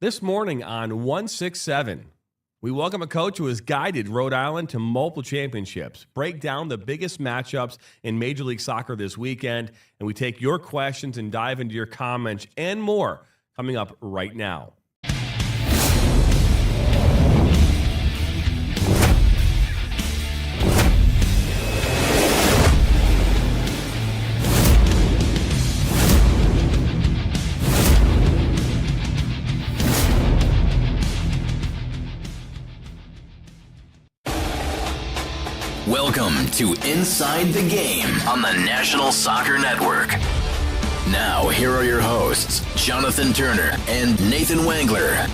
This morning on 167, we welcome a coach who has guided Rhode Island to multiple championships, break down the biggest matchups in Major League Soccer this weekend, and we take your questions and dive into your comments and more coming up right now. Welcome to Inside the Game on the National Soccer Network. Now, here are your hosts, Jonathan Turner and Nathan Wangler.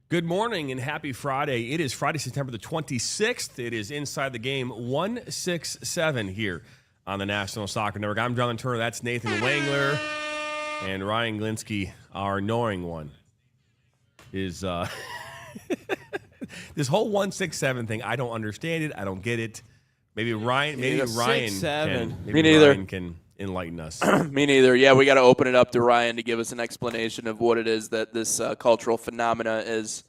Good morning and happy Friday. It is Friday, September the 26th. It is Inside the Game 167 here on the National Soccer Network. I'm Jonathan Turner. That's Nathan Wangler. And Ryan Glinsky, our annoying one, is this whole 167 thing. I don't understand it. I don't get it. Maybe Ryan can enlighten us. Me neither. Yeah, we got to open it up to Ryan to give us an explanation of what it is that this cultural phenomena is.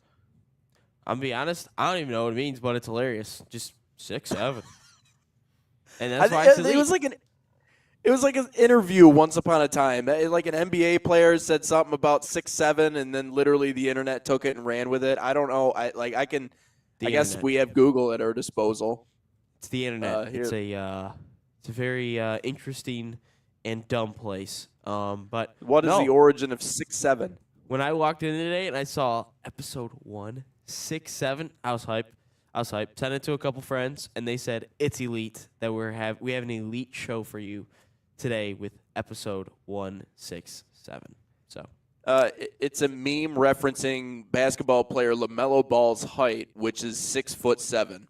I'm gonna be honest, I don't even know what it means, but it's hilarious. Just 6'7", and that's why it's elite. It was like an interview once upon a time. Like an NBA player said something about 6'7", and then literally the internet took it and ran with it. I don't know. I guess we have Google at our disposal. It's the internet. It's a very interesting and dumb place. But what is the origin of 6'7"? When I walked in today and I saw episode 167, I was hyped. Sent it to a couple friends, and they said it's elite. That we have an elite show for you today with episode 167. So it's a meme referencing basketball player LaMelo Ball's height, which is 6'7".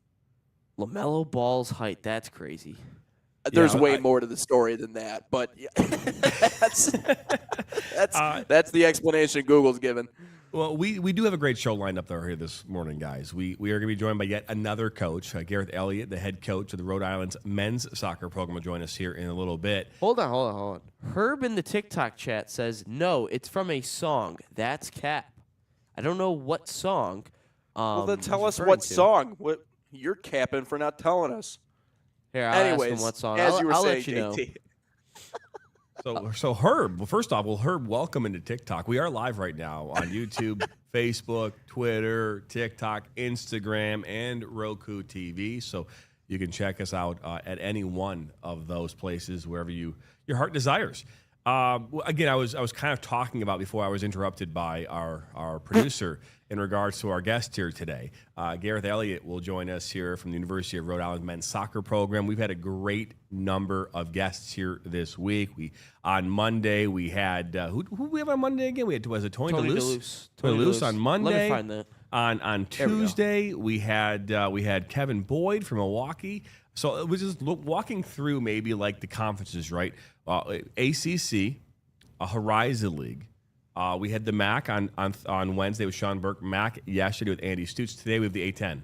LaMelo Ball's height. That's crazy. There's way more to the story than that, but that's the explanation Google's given. Well, we do have a great show lined up there here this morning, guys. We are going to be joined by yet another coach, Gareth Elliott, the head coach of the Rhode Island's men's soccer program, will join us here in a little bit. Hold on. Herb in the TikTok chat says, no, it's from a song. That's cap. I don't know what song. Well, then tell us what song. What you're capping for not telling us. Here, I'll ask him what song. I'll let you JT. know. So Herb, well, first off, Herb, welcome into TikTok. We are live right now on YouTube, Facebook, Twitter, TikTok, Instagram, and Roku TV. So you can check us out at any one of those places, wherever your heart desires. Again, I was kind of talking about before I was interrupted by our producer in regards to our guest here today. Gareth Elliott will join us here from the University of Rhode Island men's soccer program. We've had a great number of guests here this week. On Monday we had who we have on Monday again? We had Tony DeLuce. Tony DeLuce on Monday. Let me find that. On Tuesday we had Kevin Boyd from Milwaukee. So it was just walking through maybe like the conferences, right? ACC, Horizon League. We had the MAC on Wednesday with Sean Burke. MAC yesterday with Andy Stutz. Today we have the A10.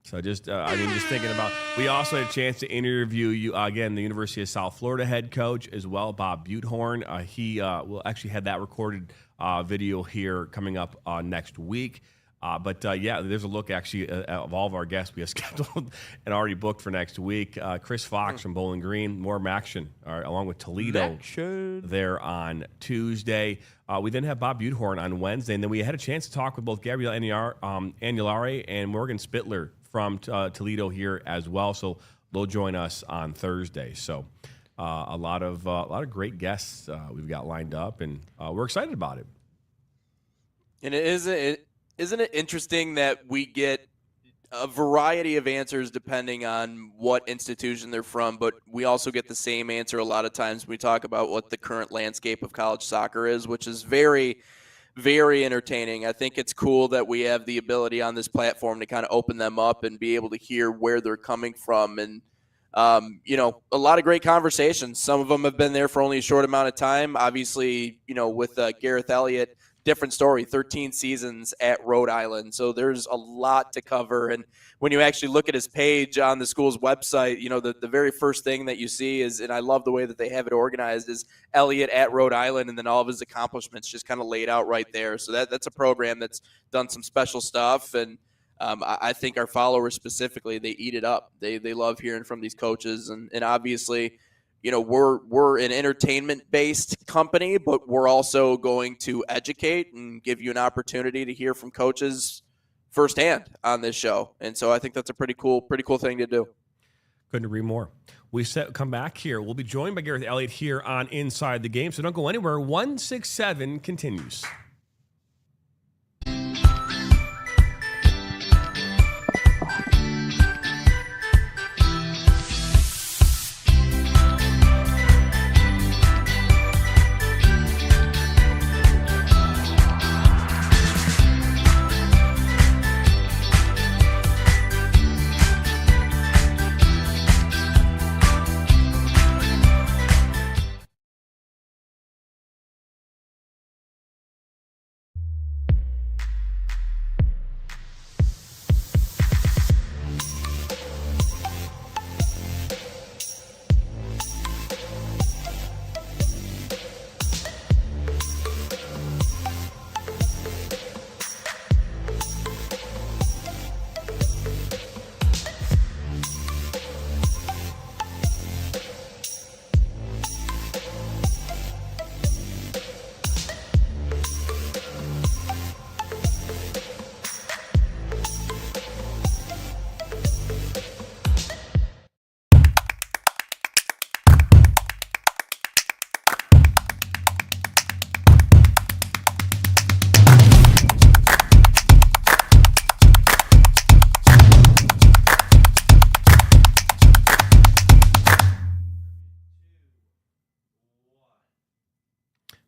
So just thinking about. We also had a chance to interview you again, the University of South Florida head coach as well, Bob Butehorn. He will actually have that recorded video here coming up next week. But there's a look actually of all of our guests we have scheduled and already booked for next week. Chris Fox from Bowling Green, more Maction, along with Toledo there on Tuesday. We then have Bob Butehorn on Wednesday, and then we had a chance to talk with both Gabrielle Anulari and Morgan Spittler from Toledo here as well. So they'll join us on Thursday. So a lot of great guests we've got lined up, and we're excited about it. And isn't it interesting that we get a variety of answers depending on what institution they're from, but we also get the same answer a lot of times when we talk about what the current landscape of college soccer is, which is very, very entertaining. I think it's cool that we have the ability on this platform to kind of open them up and be able to hear where they're coming from. And A lot of great conversations. Some of them have been there for only a short amount of time. Obviously, with Gareth Elliott, different story, 13 seasons at Rhode Island. So there's a lot to cover. And when you actually look at his page on the school's website, the very first thing that you see is, and I love the way that they have it organized, is Elliott at Rhode Island, and then all of his accomplishments just kind of laid out right there. So that's a program that's done some special stuff. And I think our followers specifically, they eat it up. They love hearing from these coaches. And obviously, we're an entertainment-based company, but we're also going to educate and give you an opportunity to hear from coaches firsthand on this show. And so I think that's a pretty cool thing to do. Couldn't agree more. Come back here. We'll be joined by Gareth Elliott here on Inside the Game, so don't go anywhere. 167 continues.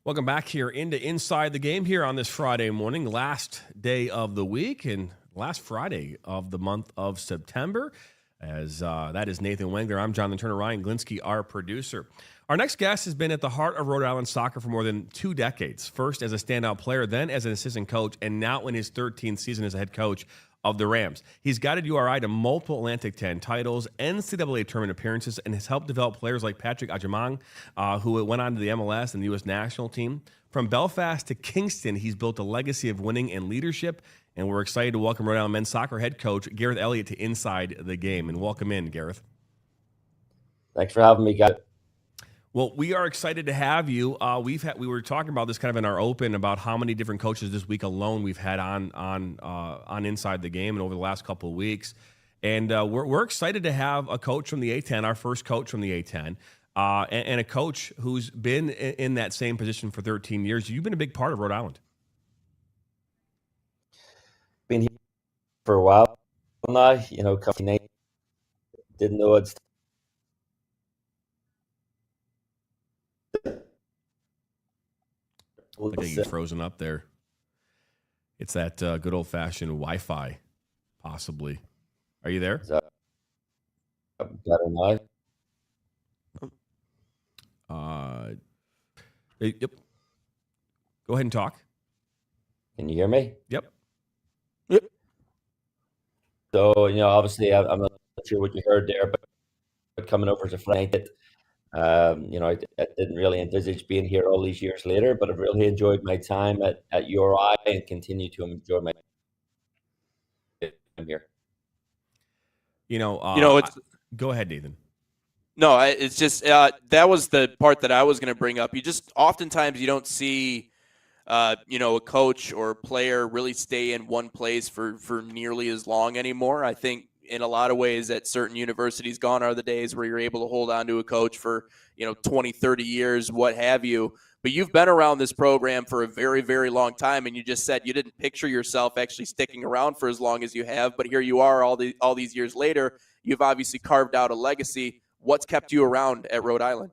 Welcome back here into Inside the Game here on this Friday morning, last day of the week and last Friday of the month of September. As that is Nathan Wengler. I'm Jonathan Turner. Ryan Glinsky, our producer. Our next guest has been at the heart of Rhode Island soccer for more than 2 decades. First as a standout player, then as an assistant coach, and now in his 13th season as a head coach of the Rams. He's guided URI to multiple Atlantic 10 titles, NCAA tournament appearances, and has helped develop players like Patrick Agyemang, who went on to the MLS and the U.S. national team. From Belfast to Kingston, he's built a legacy of winning and leadership, and we're excited to welcome Rhode Island men's soccer head coach Gareth Elliott to Inside the Game. And welcome in, Gareth. Thanks for having me, guys. Well, we are excited to have you. We were talking about this kind of in our open about how many different coaches this week alone we've had on Inside the Game and over the last couple of weeks, and we're excited to have a coach from the A10, our first coach from the A10, and a coach who's been in that same position for 13 years. You've been a big part of Rhode Island. Been here for a while now. Didn't know it's. I think he's frozen up there. It's that good old-fashioned Wi-Fi, possibly. Are you there? Is that better now? Yep. Go ahead and talk. Can you hear me? Yep. So, obviously, I'm not sure what you heard there, but coming over to Frank, I didn't really envisage being here all these years later, but I've really enjoyed my time at URI and continue to enjoy my time here. Go ahead, Nathan. No, it's just that was the part that I was going to bring up. Oftentimes you don't see, a coach or a player really stay in one place for nearly as long anymore. I think in a lot of ways at certain universities, gone are the days where you're able to hold on to a coach for 20, 30 years, what have you. But you've been around this program for a very, very long time, and you just said you didn't picture yourself actually sticking around for as long as you have. But here you are all these years later. You've obviously carved out a legacy. What's kept you around at Rhode Island?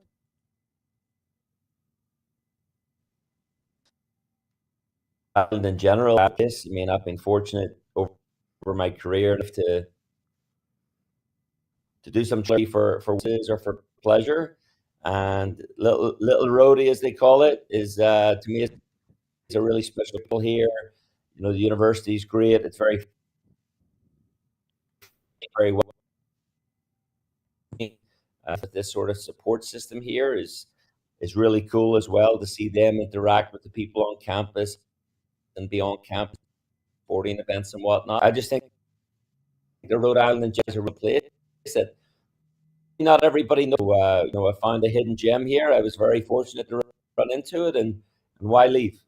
In general, I've been fortunate over my career to to do some charity for or for pleasure. And little roadie, as they call it, is to me it's a really special people here. You know, the university is great. It's very well. This sort of support system here is really cool as well, to see them interact with the people on campus and be on campus, sporting events and whatnot. I just think the Rhode Island Jazz are a place that not everybody knows. You know, I found a hidden gem here. I was very fortunate to run into it, and why leave?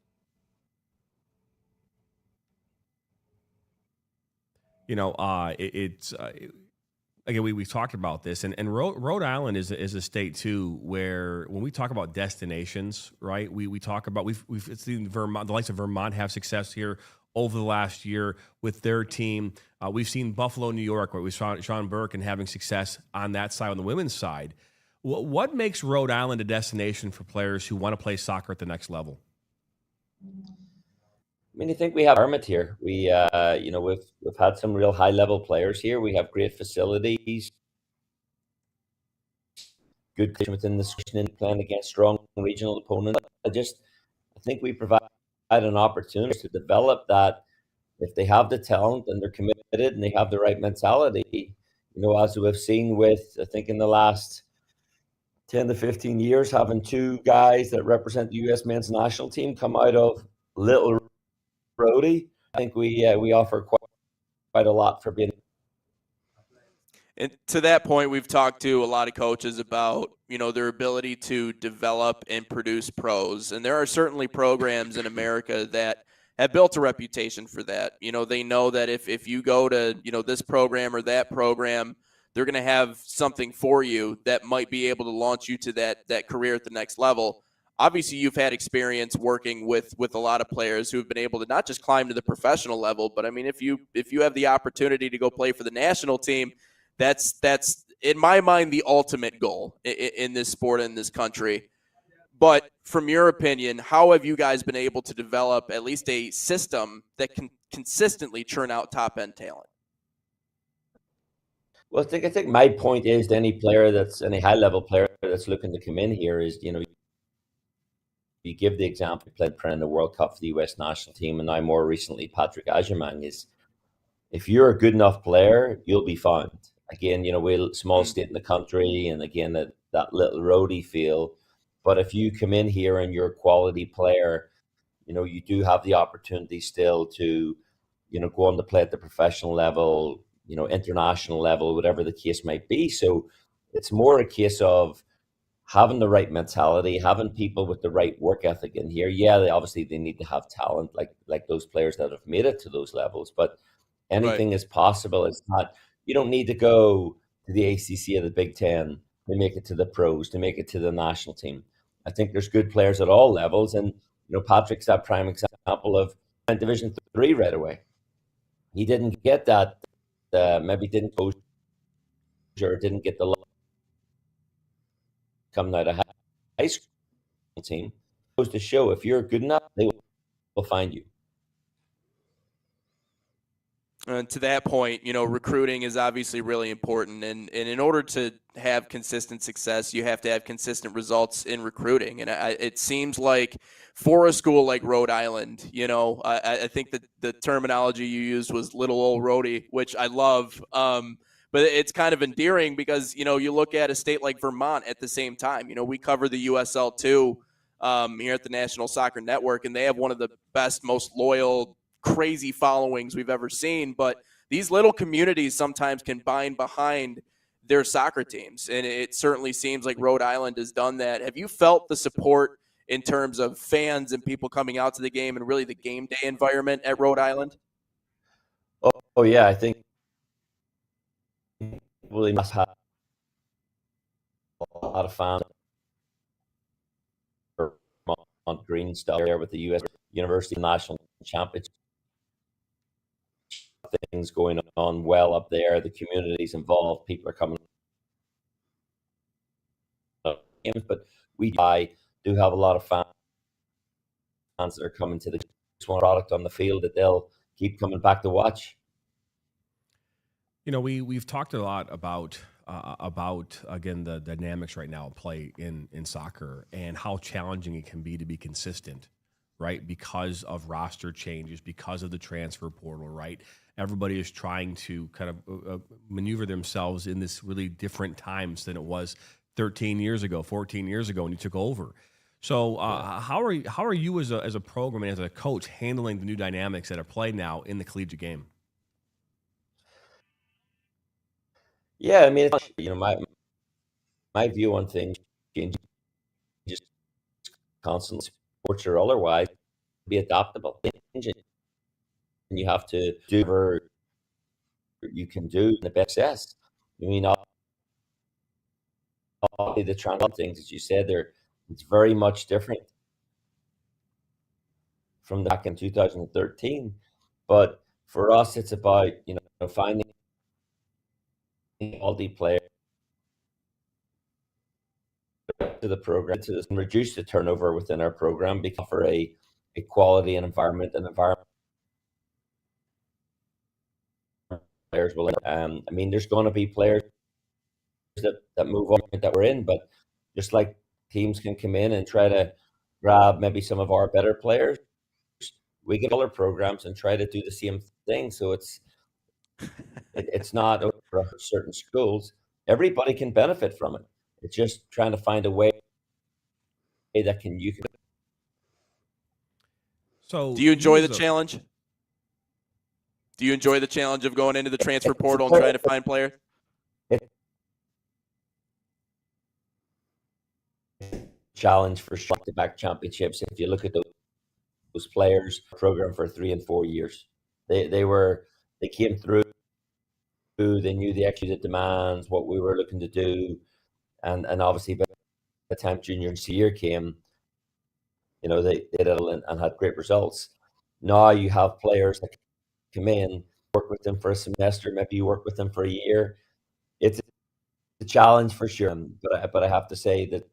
You know, it's again, we've talked about this, and Rhode Island is a state too, where when we talk about destinations, right? We talk about we've seen Vermont, the likes of Vermont have success here over the last year with their team. We've seen Buffalo, New York, where we saw Sean Burke and having success on that side, on the women's side. What makes Rhode Island a destination for players who want to play soccer at the next level? I mean, I think we have environment here. We, you know, we've had some real high level players here. We have great facilities, good within the section, and playing against strong regional opponents. I think we provide an opportunity to develop that if they have the talent and they're committed and they have the right mentality. You know, as we've seen with, I think in the last 10 to 15 years, having two guys that represent the U.S. men's national team come out of Little Rhodey, I think we offer quite a lot for being. And to that point, we've talked to a lot of coaches about, you know, their ability to develop and produce pros. And there are certainly programs in America that have built a reputation for that. You know, they know that if you go to, you know, this program or that program, they're going to have something for you that might be able to launch you to that career at the next level. Obviously, you've had experience working with a lot of players who have been able to not just climb to the professional level, but I mean, if you have the opportunity to go play for the national team, that's in my mind the ultimate goal in this sport, in this country. But from your opinion, how have you guys been able to develop at least a system that can consistently churn out top end talent? Well, I think my point is to any player any high level player that's looking to come in here is, you know, you give the example, played in the World Cup for the U.S. national team, and now more recently Patrick Agyemang, is if you're a good enough player, you'll be found. Again, you know, we're a small state in the country, and again, that Little Rhodey feel. But if you come in here and you're a quality player, you know, you do have the opportunity still to, you know, go on to play at the professional level, you know, international level, whatever the case might be. So it's more a case of having the right mentality, having people with the right work ethic in here. Yeah, they need to have talent, like those players that have made it to those levels. But anything is possible. It's not, you don't need to go to the ACC or the Big Ten to make it to the pros, to make it to the national team. I think there's good players at all levels, and you know, Patrick's that prime example of Division III right away. He didn't get that, maybe didn't go or didn't get the coming out of high school team. It goes to show if you're good enough, they will find you. And to that point, you know, recruiting is obviously really important. And in order to have consistent success, you have to have consistent results in recruiting. And it seems like for a school like Rhode Island, you know, I think that the terminology you used was little old Rhodey, which I love. But it's kind of endearing because, you know, you look at a state like Vermont at the same time. You know, we cover the USL too here at the National Soccer Network, and they have one of the best, most loyal, crazy followings we've ever seen. But these little communities sometimes can bind behind their soccer teams, and it certainly seems like Rhode Island has done that. Have you felt the support in terms of fans and people coming out to the game and really the game day environment at Rhode Island? Oh yeah, I think really must have a lot of fans on green stuff there with the U.S. University National Championship. Things going on well up there. The community's involved. People are coming. But we do have a lot of fans that are coming to the product on the field that they'll keep coming back to watch. You know, we've talked a lot about about again the dynamics right now at play in soccer and how challenging it can be to be consistent, right? Because of roster changes, because of the transfer portal, right? Everybody is trying to kind of maneuver themselves in this really different times than it was 13 years ago, 14 years ago when you took over. So how are you as a program and as a coach handling the new dynamics that are played now in the collegiate game? Yeah, I mean, my view on things changes constantly, sports or otherwise, be adaptable. And you have to do whatever you can do in the best success. I mean, all the transition things, as you said, it's very much different from back in 2013. But for us, it's about finding quality players to the program to reduce the turnover within our program, because for a quality and an environment players will. I mean, there's going to be players that move on that we're in, but just like teams can come in and try to grab maybe some of our better players, we get other programs and try to do the same thing. So it's not for certain schools. Everybody can benefit from it. It's just trying to find a way that you can. So, do you enjoy the challenge? Do you enjoy the challenge of going into the transfer portal and trying to find players? Challenge for back championships. If you look at those players, program for 3 and 4 years, they came through. They knew the extra demands, what we were looking to do, and obviously by the time junior and senior came, they did it and had great results. Now you have players that come in, work with them for a semester, maybe you work with them for a year. It's a challenge for sure, but I have to say that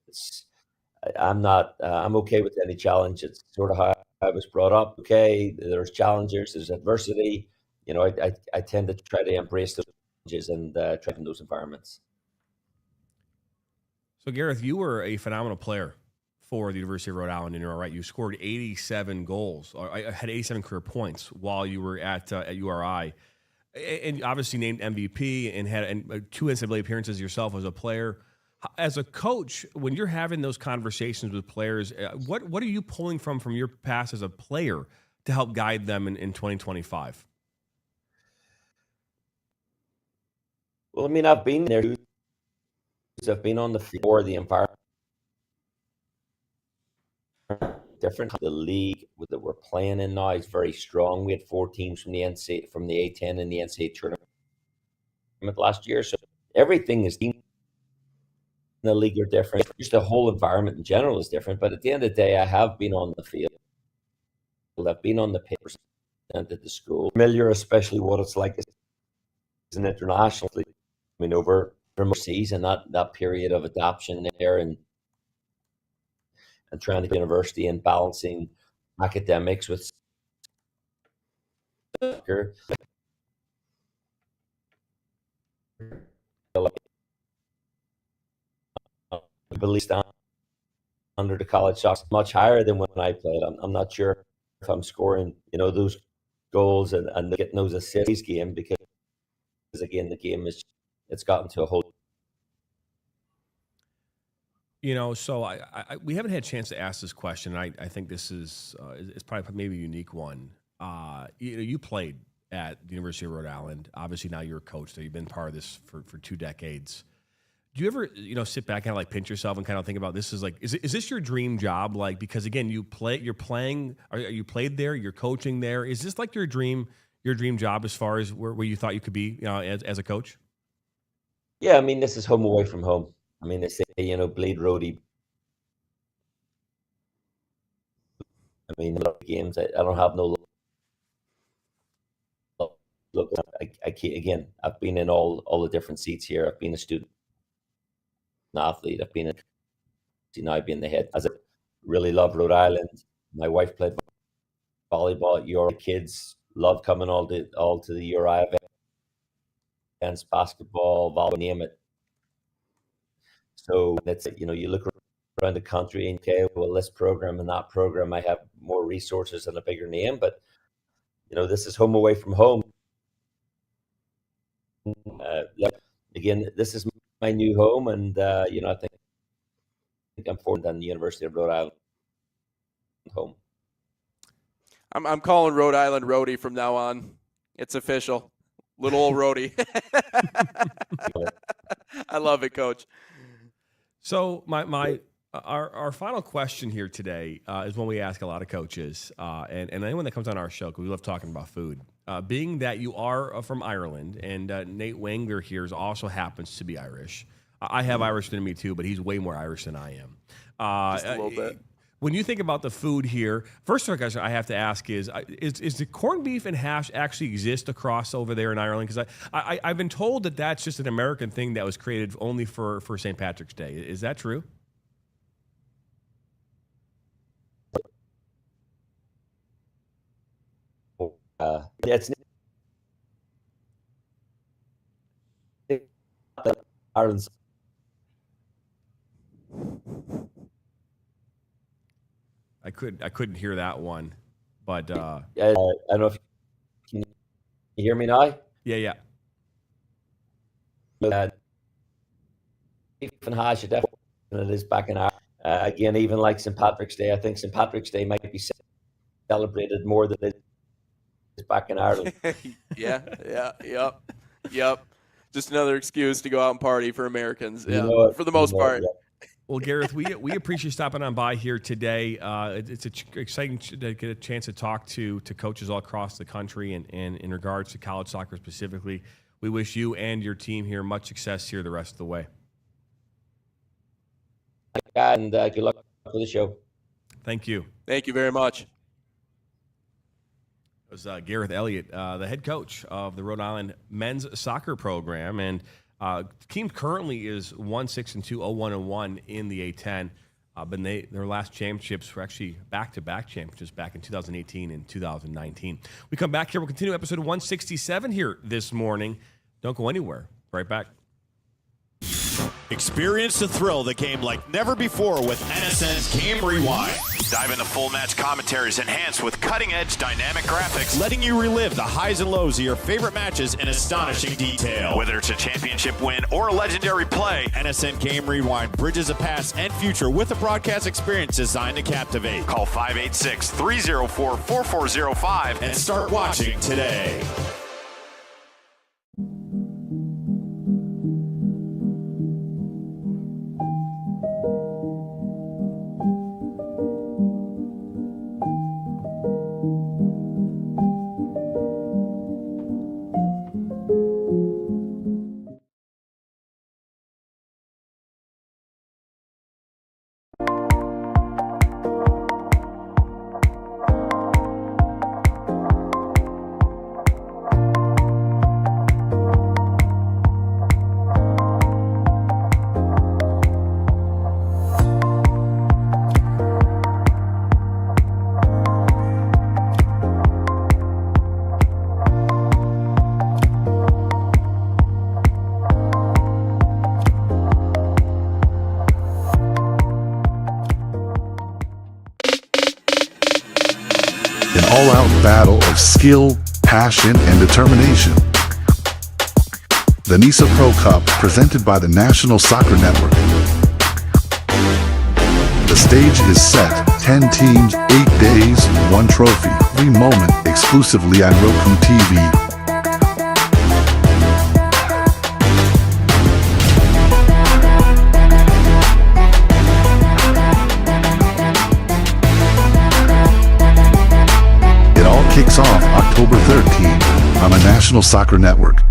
I'm okay with any challenge. It's sort of how I was brought up. Okay, there's challenges, there's adversity. I tend to try to embrace those challenges and try in those environments. So Gareth, you were a phenomenal player for the University of Rhode Island in your right. You scored 87 goals, or I had 87 career points while you were at URI, and obviously named MVP and had 2 NCAA appearances yourself as a player. As a coach, when you're having those conversations with players, what are you pulling from your past as a player to help guide them in 2025? Well, I mean, I've been there. I've been on the floor, the environment different. The league that we're playing in now is very strong. We had 4 teams from the A10 and the NCAA tournament last year, so everything is in the league are different. Just the whole environment in general is different. But at the end of the day, I have been on the field. I've been on the papers and at the school. Familiar, especially what it's like as an international league. I mean, over from overseas and that period of adoption there and trying to get university and balancing academics with soccer. Belief under the college soccer much higher than when I played. I'm not sure if I'm scoring, those goals and getting those assists game because again the game it's gotten to a whole. So we haven't had a chance to ask this question. I think this is it's probably maybe a unique one. You played at the University of Rhode Island. Obviously now you're a coach, so you've been part of this for 2 decades. Do you ever, sit back and pinch yourself and kind of think about this is is this your dream job? Like, because again, you played there, you're coaching there. Is this like your dream job as far as where you thought you could be, as a coach? Yeah, I mean, this is home away from home. I mean, they say, bleed roadie. I mean, a lot of games, I don't have no look. I can't, again, I've been in all the different seats here. I've been a student, an athlete. I've been now I've been the head. As I really love Rhode Island. My wife played volleyball at URI. Kids love coming all to the URI events, basketball, volleyball, name it. So that's, you look around the country and okay, well, this program and that program might have more resources and a bigger name, but this is home away from home. Again, this is my new home, and I think I'm forward than the University of Rhode Island home. I'm calling Rhode Island Rhodey from now on. It's official. Little old Rhodey. I love it, Coach. So our final question here today is one we ask a lot of coaches and anyone that comes on our show, because we love talking about food. Being that you are from Ireland, and Nate Wengler here also happens to be Irish. I have Irish in me too, but he's way more Irish than I am. Just a little bit. When you think about the food here, first question I have to ask is the corned beef and hash actually exist across over there in Ireland? Because I've been told that that's just an American thing that was created only for St. Patrick's Day. Is that true? It's Ireland's. I couldn't hear that one, but I don't know if you hear me now. Yeah. Beef and hash, it definitely is back in Ireland. Again, even like St. Patrick's Day, I think St. Patrick's Day might be celebrated more than it is back in Ireland. Yep. Just another excuse to go out and party for Americans. Yeah, for the most part. Yeah. Well, Gareth, we appreciate you stopping on by here today. It's exciting to get a chance to talk to coaches all across the country, and in regards to college soccer specifically. We wish you and your team here much success here the rest of the way. And good luck for the show. Thank you. Thank you very much. It was Gareth Elliott, the head coach of the Rhode Island men's soccer program, and the team currently is 1-6-2, 0-1-1 in the A10. But their last championships were actually back-to-back championships back in 2018 and 2019. We come back here. We'll continue episode 167 here this morning. Don't go anywhere. Right back. Experience the thrill of the game like never before with NSN's Game Rewind. Dive into full match commentaries enhanced with cutting-edge dynamic graphics, letting you relive the highs and lows of your favorite matches in astonishing detail. Whether it's a championship win or a legendary play, NSN Game Rewind bridges the past and future with a broadcast experience designed to captivate. Call 586-304-4405 and start watching today. all-out battle of skill, passion, and determination. The NISA Pro Cup, presented by the National Soccer Network. The stage is set, 10 teams, 8 days, 1 trophy, 3 moment, exclusively on Roku TV. It all kicks off October 13th on the National Soccer Network.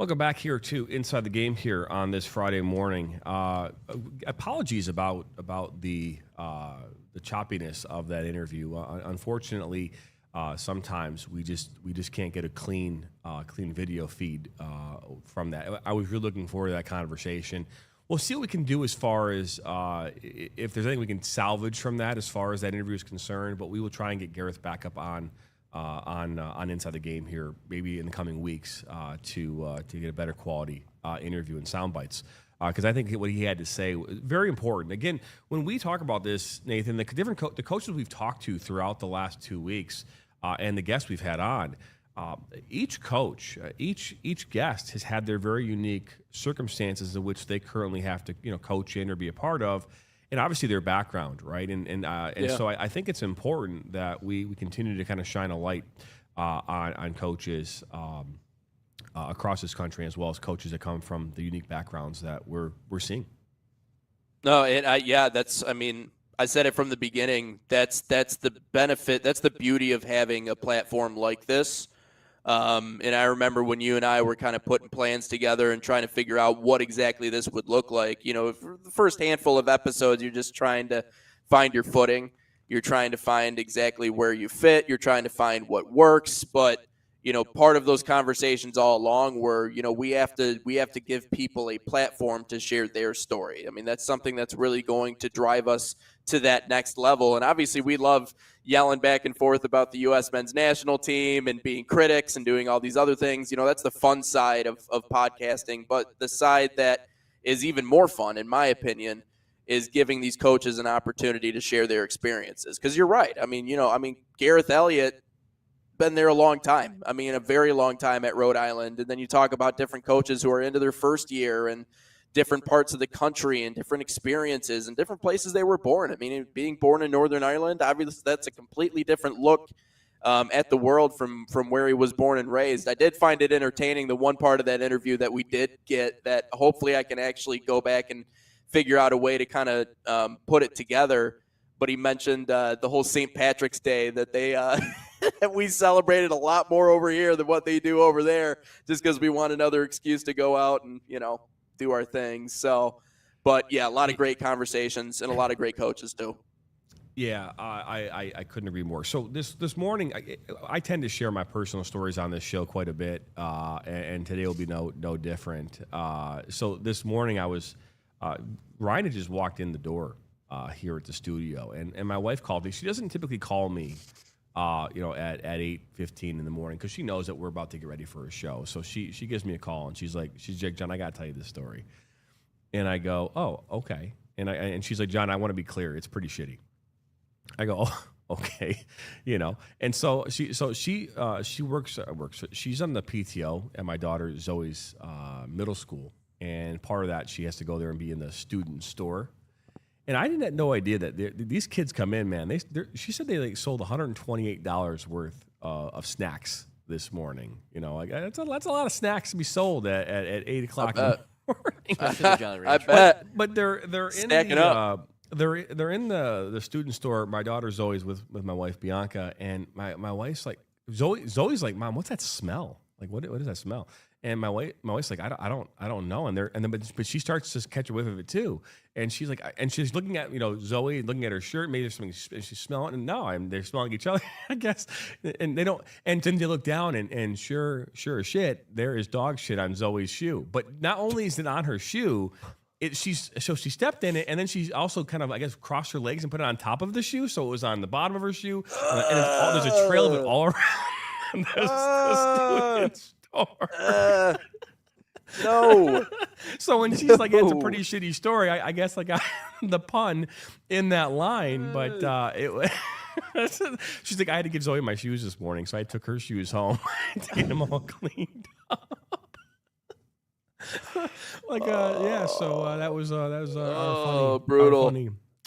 Welcome back here to Inside the Game here on this Friday morning. Apologies about the choppiness of that interview. Unfortunately, sometimes we just can't get a clean video feed from that. I was really looking forward to that conversation. We'll see what we can do as far as if there's anything we can salvage from that as far as that interview is concerned. But we will try and get Gareth back up on Inside the Game here, maybe in the coming weeks, to get a better quality interview and sound bites. Because I think what he had to say was very important. Again, when we talk about this, Nathan, the different the coaches we've talked to throughout the last 2 weeks and the guests we've had on, each coach, each guest has had their very unique circumstances in which they currently have to coach in or be a part of. And obviously their background, right? And so I think it's important that we continue to kind of shine a light on coaches across this country, as well as coaches that come from the unique backgrounds that we're seeing. No, and I said it from the beginning. That's the benefit. That's the beauty of having a platform like this. And I remember when you and I were kind of putting plans together and trying to figure out what exactly this would look like. For the first handful of episodes, you're just trying to find your footing. You're trying to find exactly where you fit. You're trying to find what works. But, part of those conversations all along were, we have to give people a platform to share their story. I mean, that's something that's really going to drive us to that next level. And obviously we love yelling back and forth about the U.S. men's national team and being critics and doing all these other things. That's the fun side of podcasting. But the side that is even more fun, in my opinion, is giving these coaches an opportunity to share their experiences. Because you're right. Gareth Elliott, been there a long time. A very long time at Rhode Island. And then you talk about different coaches who are into their first year and different parts of the country and different experiences and different places they were born. Being born in Northern Ireland, obviously that's a completely different look at the world from where he was born and raised. I did find it entertaining, the one part of that interview that we did get, that hopefully I can actually go back and figure out a way to kind of put it together. But he mentioned the whole St. Patrick's Day that they that we celebrated a lot more over here than what they do over there, just because we want another excuse to go out and do our things. So, but yeah, a lot of great conversations and a lot of great coaches too. Yeah, I couldn't agree more. So this morning, I tend to share my personal stories on this show quite a bit, and today will be no different. So this morning, I was Ryan had just walked in the door here at the studio, and my wife called me. She doesn't typically call me, at 8:15 in the morning, because she knows that we're about to get ready for a show. So she gives me a call, and she's like, John, I got to tell you this story. And I go, oh, okay. And she's like, John, I want to be clear. It's pretty shitty. I go, oh, okay. And so she works. She's on the PTO at my daughter Zoe's middle school. And part of that, she has to go there and be in the student store. And I didn't have no idea that these kids come in, man. She said they sold $128 worth of snacks this morning. That's a lot of snacks to be sold at 8 o'clock in the morning. I bet. But they're in Stacking the up. They're in the student store. My daughter's always with my wife Bianca, and my wife's like, Zoe's like, Mom, what's that smell? Like, what is that smell? And my wife's like, I don't know. But she starts to catch a whiff of it too. And she's like, and she's looking at Zoe, looking at her shirt. Maybe there's something she's smelling. And no, they're smelling each other, I guess. And they don't. And then they look down, and sure as shit, there is dog shit on Zoe's shoe. But not only is it on her shoe, she stepped in it, and then she also kind of, I guess, crossed her legs and put it on top of the shoe, so it was on the bottom of her shoe. And there's a trail of it all around the student store. No. So when she's like, it's a pretty shitty story, I guess I got the pun in that line, but she's like, I had to give Zoe my shoes this morning, so I took her shoes home to get them all cleaned up. That was our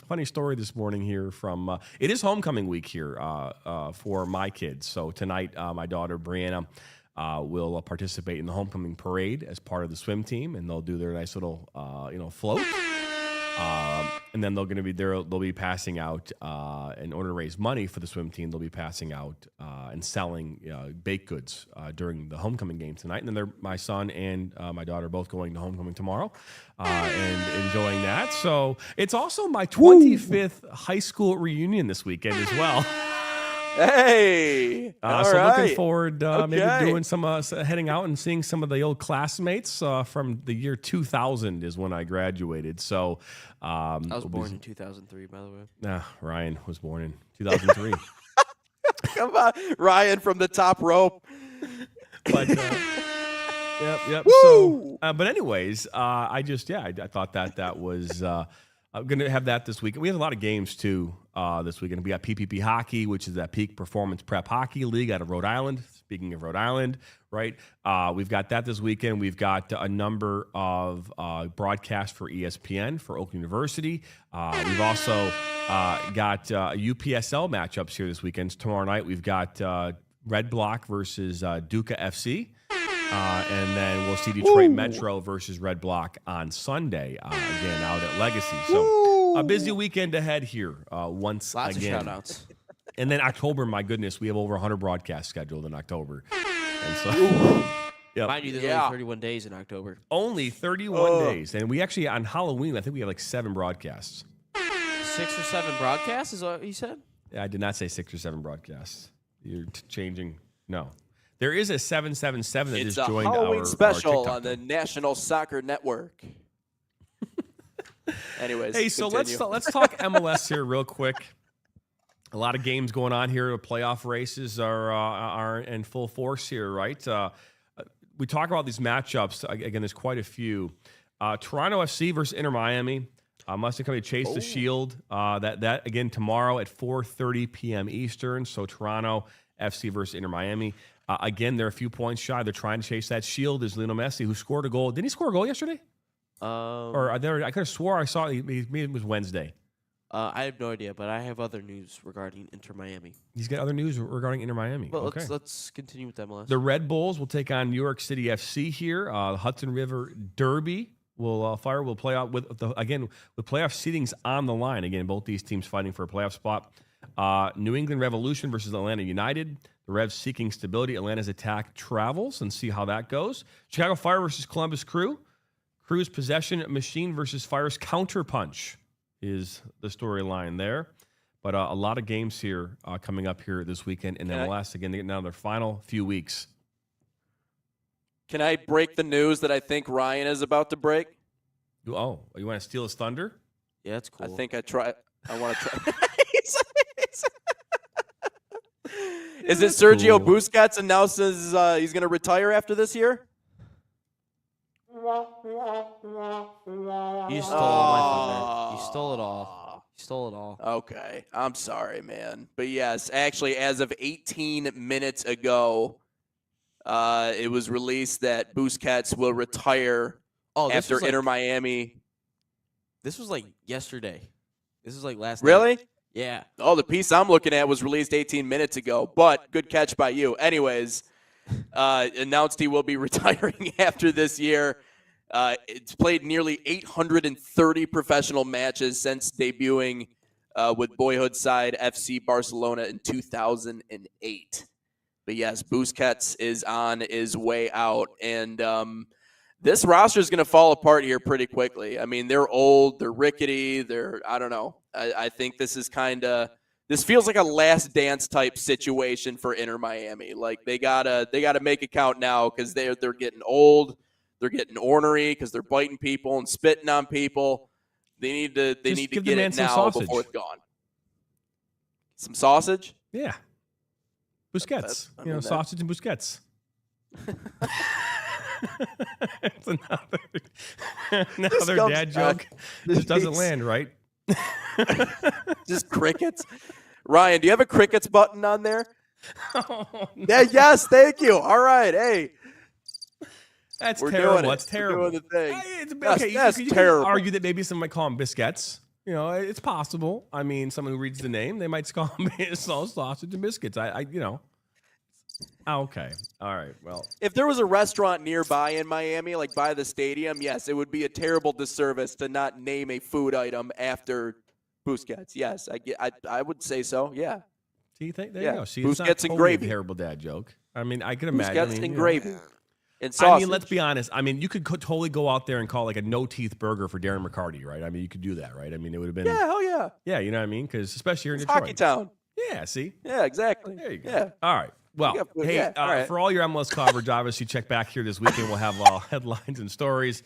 funny story this morning here from it is homecoming week here for my kids. So tonight my daughter Brianna will participate in the homecoming parade as part of the swim team, and they'll do their nice little float. And then they'll be passing out in order to raise money for the swim team. They'll be passing out and selling baked goods during the homecoming game tonight. And then my son and my daughter are both going to homecoming tomorrow and enjoying that. So it's also my 25th high school reunion this weekend as well. Hey, all so right. looking forward maybe Okay. doing some heading out and seeing some of the old classmates from the year 2000 is when I graduated. So I was born in 2003, by the way. Ryan was born in 2003. Come on, Ryan from the top rope. But yep. Woo! So, but anyways, I thought that was. I'm going to have that this weekend. We have a lot of games, too, this weekend. We got PPP Hockey, which is that Peak Performance Prep Hockey League out of Rhode Island. Speaking of Rhode Island, right? We've got that this weekend. We've got a number of broadcasts for ESPN, for Oakland University. We've also got UPSL matchups here this weekend. Tomorrow night, we've got Red Block versus Duca FC. And then we'll see Detroit Metro versus Red Block on Sunday, again, out at Legacy. So a busy weekend ahead here once Lots again. of shout-outs. And then October, my goodness, we have over 100 broadcasts scheduled in October. And so, yep. Mind you, there's Yeah. only 31 days in October. Only 31 days. And we actually, on Halloween, I think we have like 7 broadcasts. 6 or 7 broadcasts is what you said? I did not say 6 or 7 broadcasts. You're changing. No. There is a 777 that It's just a joined Halloween our special TikTok on the thing. National Soccer Network. Anyways, Hey, so continue. let's talk MLS here real quick. A lot of games going on here. The playoff races are in full force here, right? We talk about these matchups. Again, there's quite a few. Toronto FC versus Inter Miami. Mustang Company Chase the Shield. That again tomorrow at 4:30 p.m. Eastern. So Toronto FC versus Inter Miami. Again, they're a few points shy. They're trying to chase that Shield. Is Lionel Messi, who scored a goal. Didn't he score a goal yesterday? I could have swore I saw it was Wednesday. I have no idea, but I have other news regarding Inter Miami. He's got other news regarding Inter Miami. But Okay. let's continue with MLS. The Red Bulls will take on New York City FC here. The Hudson River Derby will fire. Will play out with playoff seedings on the line. Again, both these teams fighting for a playoff spot. New England Revolution versus Atlanta United. The Revs seeking stability. Atlanta's attack travels, and see how that goes. Chicago Fire versus Columbus Crew. Crew's possession machine versus Fire's counterpunch is the storyline there. But a lot of games here coming up here this weekend in MLS. Again, they get now their final few weeks. Can I break the news that I think Ryan is about to break? Oh, you want to steal his thunder? Yeah, that's cool. I think I want to try. Is it Sergio cool. Busquets announces he's going to retire after this year? You stole my thunder. You stole it all. You stole it all. Okay, I'm sorry, man. But yes, actually, as of 18 minutes ago, it was released that Busquets will retire after Inter Miami. This was like yesterday. This was like last night. Really? Yeah. Oh, the piece I'm looking at was released 18 minutes ago, but good catch by you. Anyways, announced he will be retiring after this year. It's played nearly 830 professional matches since debuting with boyhood side FC Barcelona in 2008. But yes, Busquets is on his way out, and this roster is going to fall apart here pretty quickly. I mean, they're old, they're rickety, I don't know. I think this is this feels like a last dance type situation for Inter Miami. Like they gotta make it count now because they're getting old. They're getting ornery because they're biting people and spitting on people. They need to give get the man it some now sausage. before it's gone. Some sausage? Yeah. Busquets. I mean, sausage and Busquets. It's another comes dad back. joke. Just doesn't land, right? Just crickets. Ryan, do you have a crickets button on there? Yeah, yes, thank you. All right, hey. That's We're terrible. doing it. That's terrible. We're doing the thing. Okay, That's you terrible. can argue that maybe someone might call him biscuits. It's possible. I mean, someone who reads the name, they might call him sausage and biscuits. Oh, okay. All right. Well, If there was a restaurant nearby in Miami, like by the stadium, yes, it would be a terrible disservice to not name a food item after Busquets. Yes, I would say so. Yeah, do you think? There Yeah. you go. See, it's not Busquets and totally gravy. a terrible dad joke. I mean, I can imagine. I Busquets mean, and you know, gravy and I sausage. mean, let's be honest. I mean, you could totally go out there and call like a no teeth burger for Darren McCarty, right? I mean, you could do that, right? I mean, it would have been, Yeah, hell yeah. yeah, you know what I mean? Because especially here in It's Detroit. Hockey Town. Yeah, see? Yeah, exactly. There you go. Yeah. All right. Well, got food, hey, yeah, all right. for all your MLS coverage, obviously check back here this weekend. We'll have headlines and stories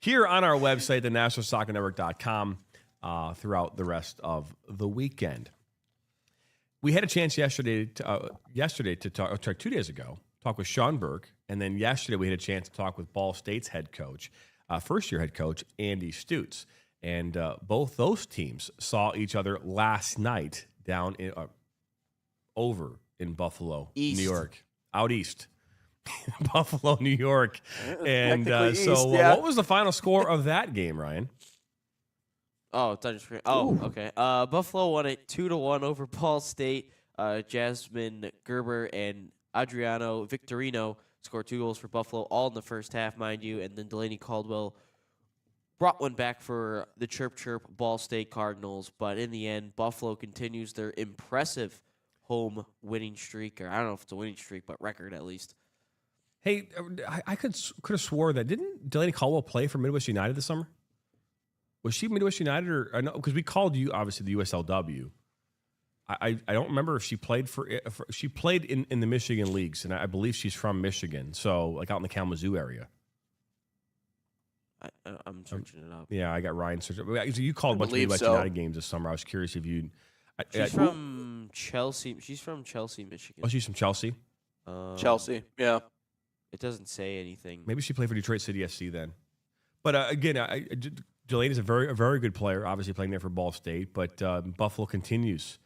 here on our website, thenationalsoccernetwork.com, throughout the rest of the weekend. We had a chance yesterday to talk 2 days ago, talk with Sean Burke, and then yesterday we had a chance to talk with Ball State's head coach, first-year head coach Andy Stutz, and both those teams saw each other last night down in over in Buffalo, East. New York, out east, Buffalo, New York, and technically so east, yeah. what was the final score of that game, Ryan? Oh, it's on your screen. Oh, okay. Buffalo won it 2-1 over Ball State. Jasmine Gerber and Adriano Victorino scored 2 goals for Buffalo, all in the first half, mind you, and then Delaney Caldwell brought one back for the Chirp Ball State Cardinals. But in the end, Buffalo continues their impressive home winning streak, or I don't know if it's a winning streak, but record at least. Hey, I could have swore that didn't Delaney Caldwell play for Midwest United this summer? Was she Midwest United or I know because we called you obviously the USLW. I don't remember if she played if she played in the Michigan leagues, and I believe she's from Michigan, so like out in the Kalamazoo area. I'm searching it up. Yeah, I got Ryan searching. So you called a bunch of believe Midwest so. United games this summer. I was curious if you. She's from Chelsea. She's from Chelsea, Michigan. Oh, she's from Chelsea. Chelsea. Yeah. It doesn't say anything. Maybe she played for Detroit City FC then. But again, Delaney's a very good player. Obviously playing there for Ball State, but Buffalo continues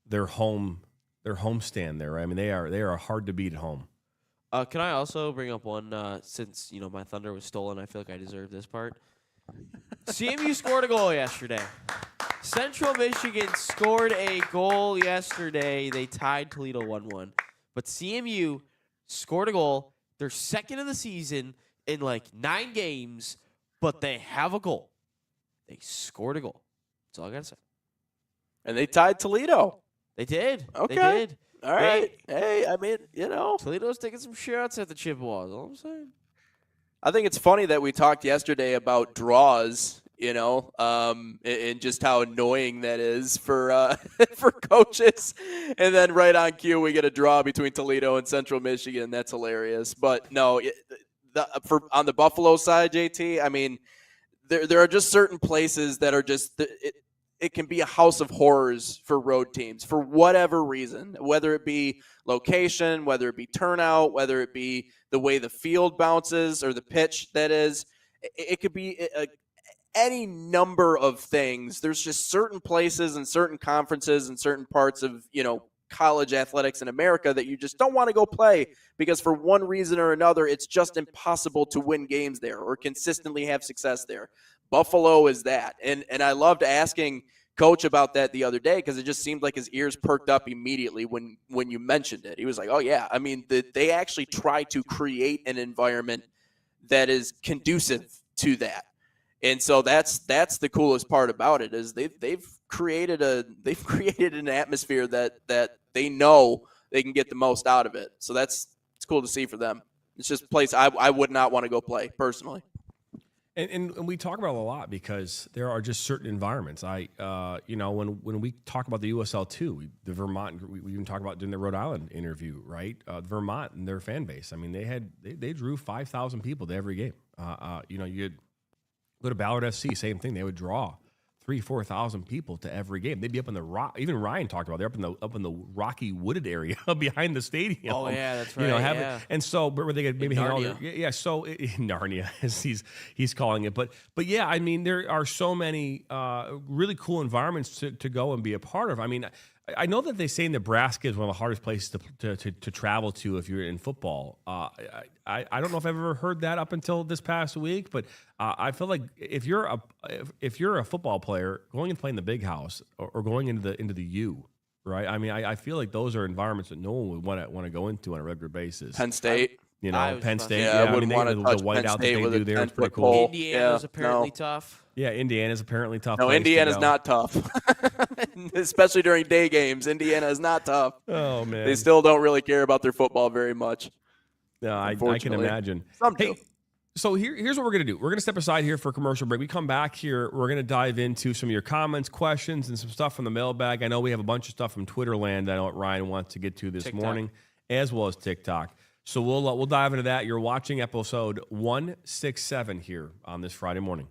their homestand there. I mean, they are hard to beat at home. Can I also bring up one, since, my thunder was stolen, I feel like I deserve this part. CMU scored a goal yesterday. Central Michigan scored a goal yesterday. They tied Toledo 1-1. But CMU scored a goal. They're second of the season in like 9 games, but they have a goal. They scored a goal. That's all I got to say. And they tied Toledo. They did. Okay. They did. All right. Hey, I mean, Toledo's taking some shots at the Chippewas. All I'm saying. I think it's funny that we talked yesterday about draws, and just how annoying that is for for coaches. And then right on cue, we get a draw between Toledo and Central Michigan. That's hilarious. But no, on the Buffalo side, JT, I mean, there are just certain places that are just it can be a house of horrors for road teams for whatever reason, whether it be location, whether it be turnout, whether it be the way the field bounces or the pitch that is. It could be any number of things. There's just certain places and certain conferences and certain parts of, college athletics in America that you just don't want to go play because for one reason or another, it's just impossible to win games there or consistently have success there. Buffalo is that. And I loved asking Coach about that the other day because it just seemed like his ears perked up immediately when you mentioned it. He was like, oh, yeah. I mean, they actually try to create an environment that is conducive to that. And so that's the coolest part about it is they've created an atmosphere that they know they can get the most out of it. So it's cool to see for them. It's just a place I would not want to go play personally. And we talk about it a lot because there are just certain environments. When we talk about the USL too, the Vermont, we even talk about during the Rhode Island interview, right? Vermont and their fan base. I mean, they drew 5,000 people to every game. You'd go to Ballard FC, same thing. They would draw 3,000-4,000 people to every game. They'd be up in the rock. Even Ryan talked about they're up in the rocky wooded area behind the stadium. Oh yeah, that's right. And so where they could maybe hang out. Yeah. So in Narnia, as he's calling it. But yeah, I mean there are so many really cool environments to go and be a part of. I mean, I know that they say Nebraska is one of the hardest places to travel to if you're in football. I don't know if I've ever heard that up until this past week, but I feel like if you're a football player going and playing the big house or going into the U right? I mean, I feel like those are environments that no one would want to go into on a regular basis. Penn State. You I know, was Penn about to State. say, Yeah, I I mean, wouldn't want to the touch Penn whiteout that State they with do a there is 10-foot pretty cool. pole. Indiana's Yeah, apparently no. tough. Yeah, Indiana's apparently tough. No, place to Indiana's go. not tough, especially during day games. Indiana is not tough. Oh man, They still don't really care about their football very much. No, I can unfortunately. imagine. Some do. Hey, so here's what we're going to do. We're going to step aside here for a commercial break. We come back here. We're going to dive into some of your comments, questions, and some stuff from the mailbag. I know we have a bunch of stuff from Twitter land. I know what Ryan wants to get to this TikTok. morning, as well as TikTok. So we'll dive into that. You're watching episode 167 here on this Friday morning.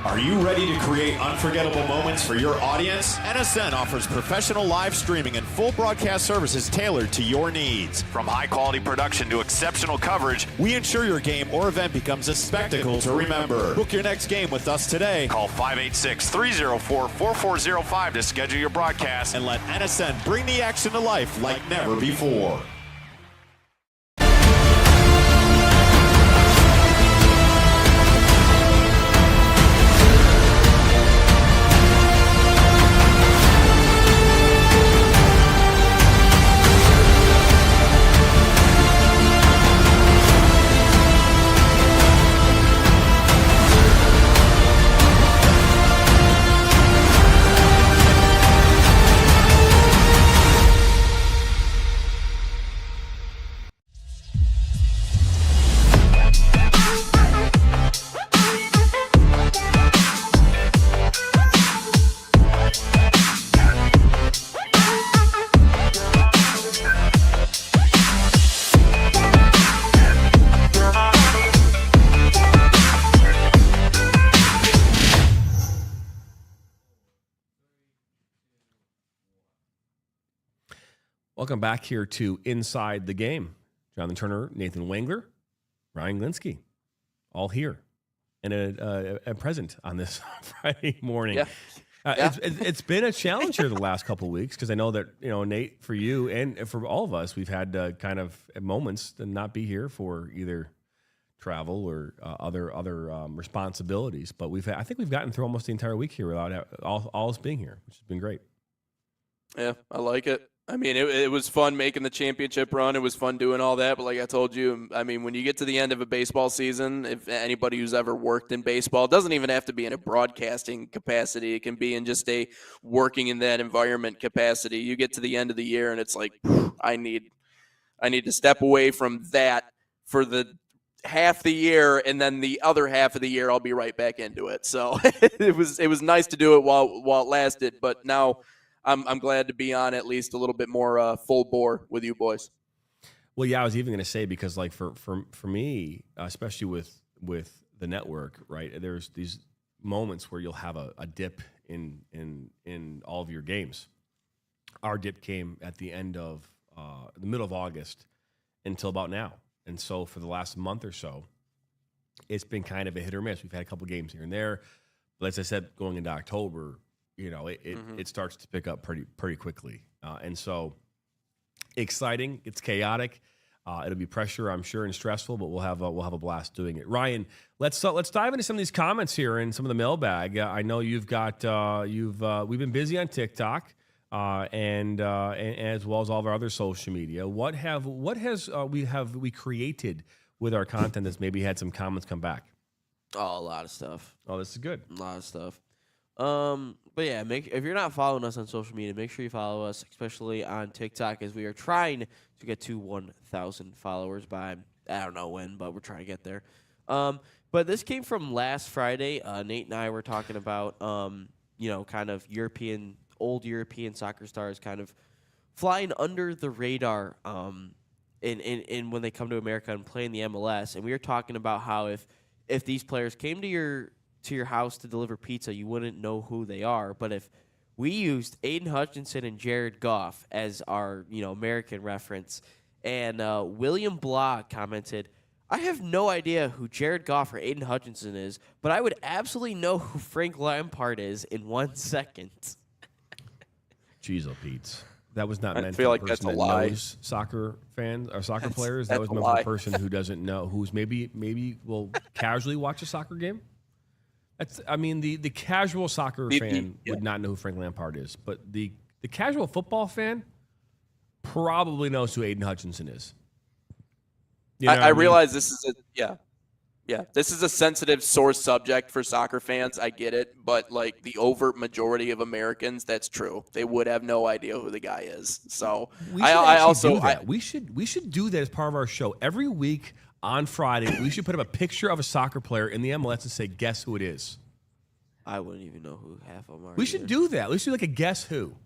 Are you ready to create unforgettable moments for your audience? NSN offers professional live streaming and full broadcast services tailored to your needs. From high-quality production to exceptional coverage, we ensure your game or event becomes a spectacle to remember. Book your next game with us today. Call 586-304-4405 to schedule your broadcast and let NSN bring the action to life like never before. Welcome back here to Inside the Game. Jonathan Turner, Nathan Wengler, Ryan Glinsky, all here and present on this Friday morning. Yeah. It's been a challenge here the last couple of weeks because I know that, Nate, for you and for all of us, we've had kind of moments to not be here for either travel or other responsibilities. But I think we've gotten through almost the entire week here without all us being here, which has been great. Yeah, I like it. I mean, it was fun making the championship run. It was fun doing all that. But like I told you, I mean, when you get to the end of a baseball season, if anybody who's ever worked in baseball, it doesn't even have to be in a broadcasting capacity. It can be in just a working in that environment capacity. You get to the end of the year and it's like, I need to step away from that for the half the year, and then the other half of the year I'll be right back into it. So it was nice to do it while it lasted, but now I'm glad to be on at least a little bit more full bore with you boys. Well, yeah, I was even going to say, because like for me, especially with the network, right? There's these moments where you'll have a dip in all of your games. Our dip came at the end of the middle of August until about now. And so for the last month or so, it's been kind of a hit or miss. We've had a couple games here and there, but as I said, going into October, it starts to pick up pretty quickly. And so exciting. It's chaotic. It'll be pressure, I'm sure, and stressful, but we'll have a blast doing it. Ryan, let's dive into some of these comments here and some of the mailbag. I know you've got we've been busy on TikTok and as well as all of our other social media. What has we created with our content that's maybe had some comments come back? Oh, a lot of stuff. Oh, this is good. A lot of stuff. But yeah, if you're not following us on social media, make sure you follow us, especially on TikTok, as we are trying to get to 1,000 followers by, I don't know when, but we're trying to get there. But this came from last Friday. Nate and I were talking about, kind of old European soccer stars kind of flying under the radar in when they come to America and play in the MLS. And we were talking about how if these players came to your house to deliver pizza, you wouldn't know who they are. But if we used Aiden Hutchinson and Jared Goff as our, American reference, and William Blah commented, I have no idea who Jared Goff or Aiden Hutchinson is, but I would absolutely know who Frank Lampard is in 1 second. Jeez, oh, Pete. That was not I meant feel for like the that's person a that lie. knows soccer fans or soccer players. That's That was a meant for lie. the person who doesn't know, who's maybe will casually watch a soccer game. The casual soccer fan would not know who Frank Lampard is, but the The casual football fan probably knows who Aiden Hutchinson is. You know what I mean? realize this is this is a sensitive sore subject for soccer fans. I get it, but like the overt majority of Americans, that's true. They would have no idea who the guy is. So We should I actually also do that. We should do that as part of our show every week on Friday. We should put up a picture of a soccer player in the MLS and say, "Guess who it is." I wouldn't even know who half of them are. We should do that. We should do like a guess who.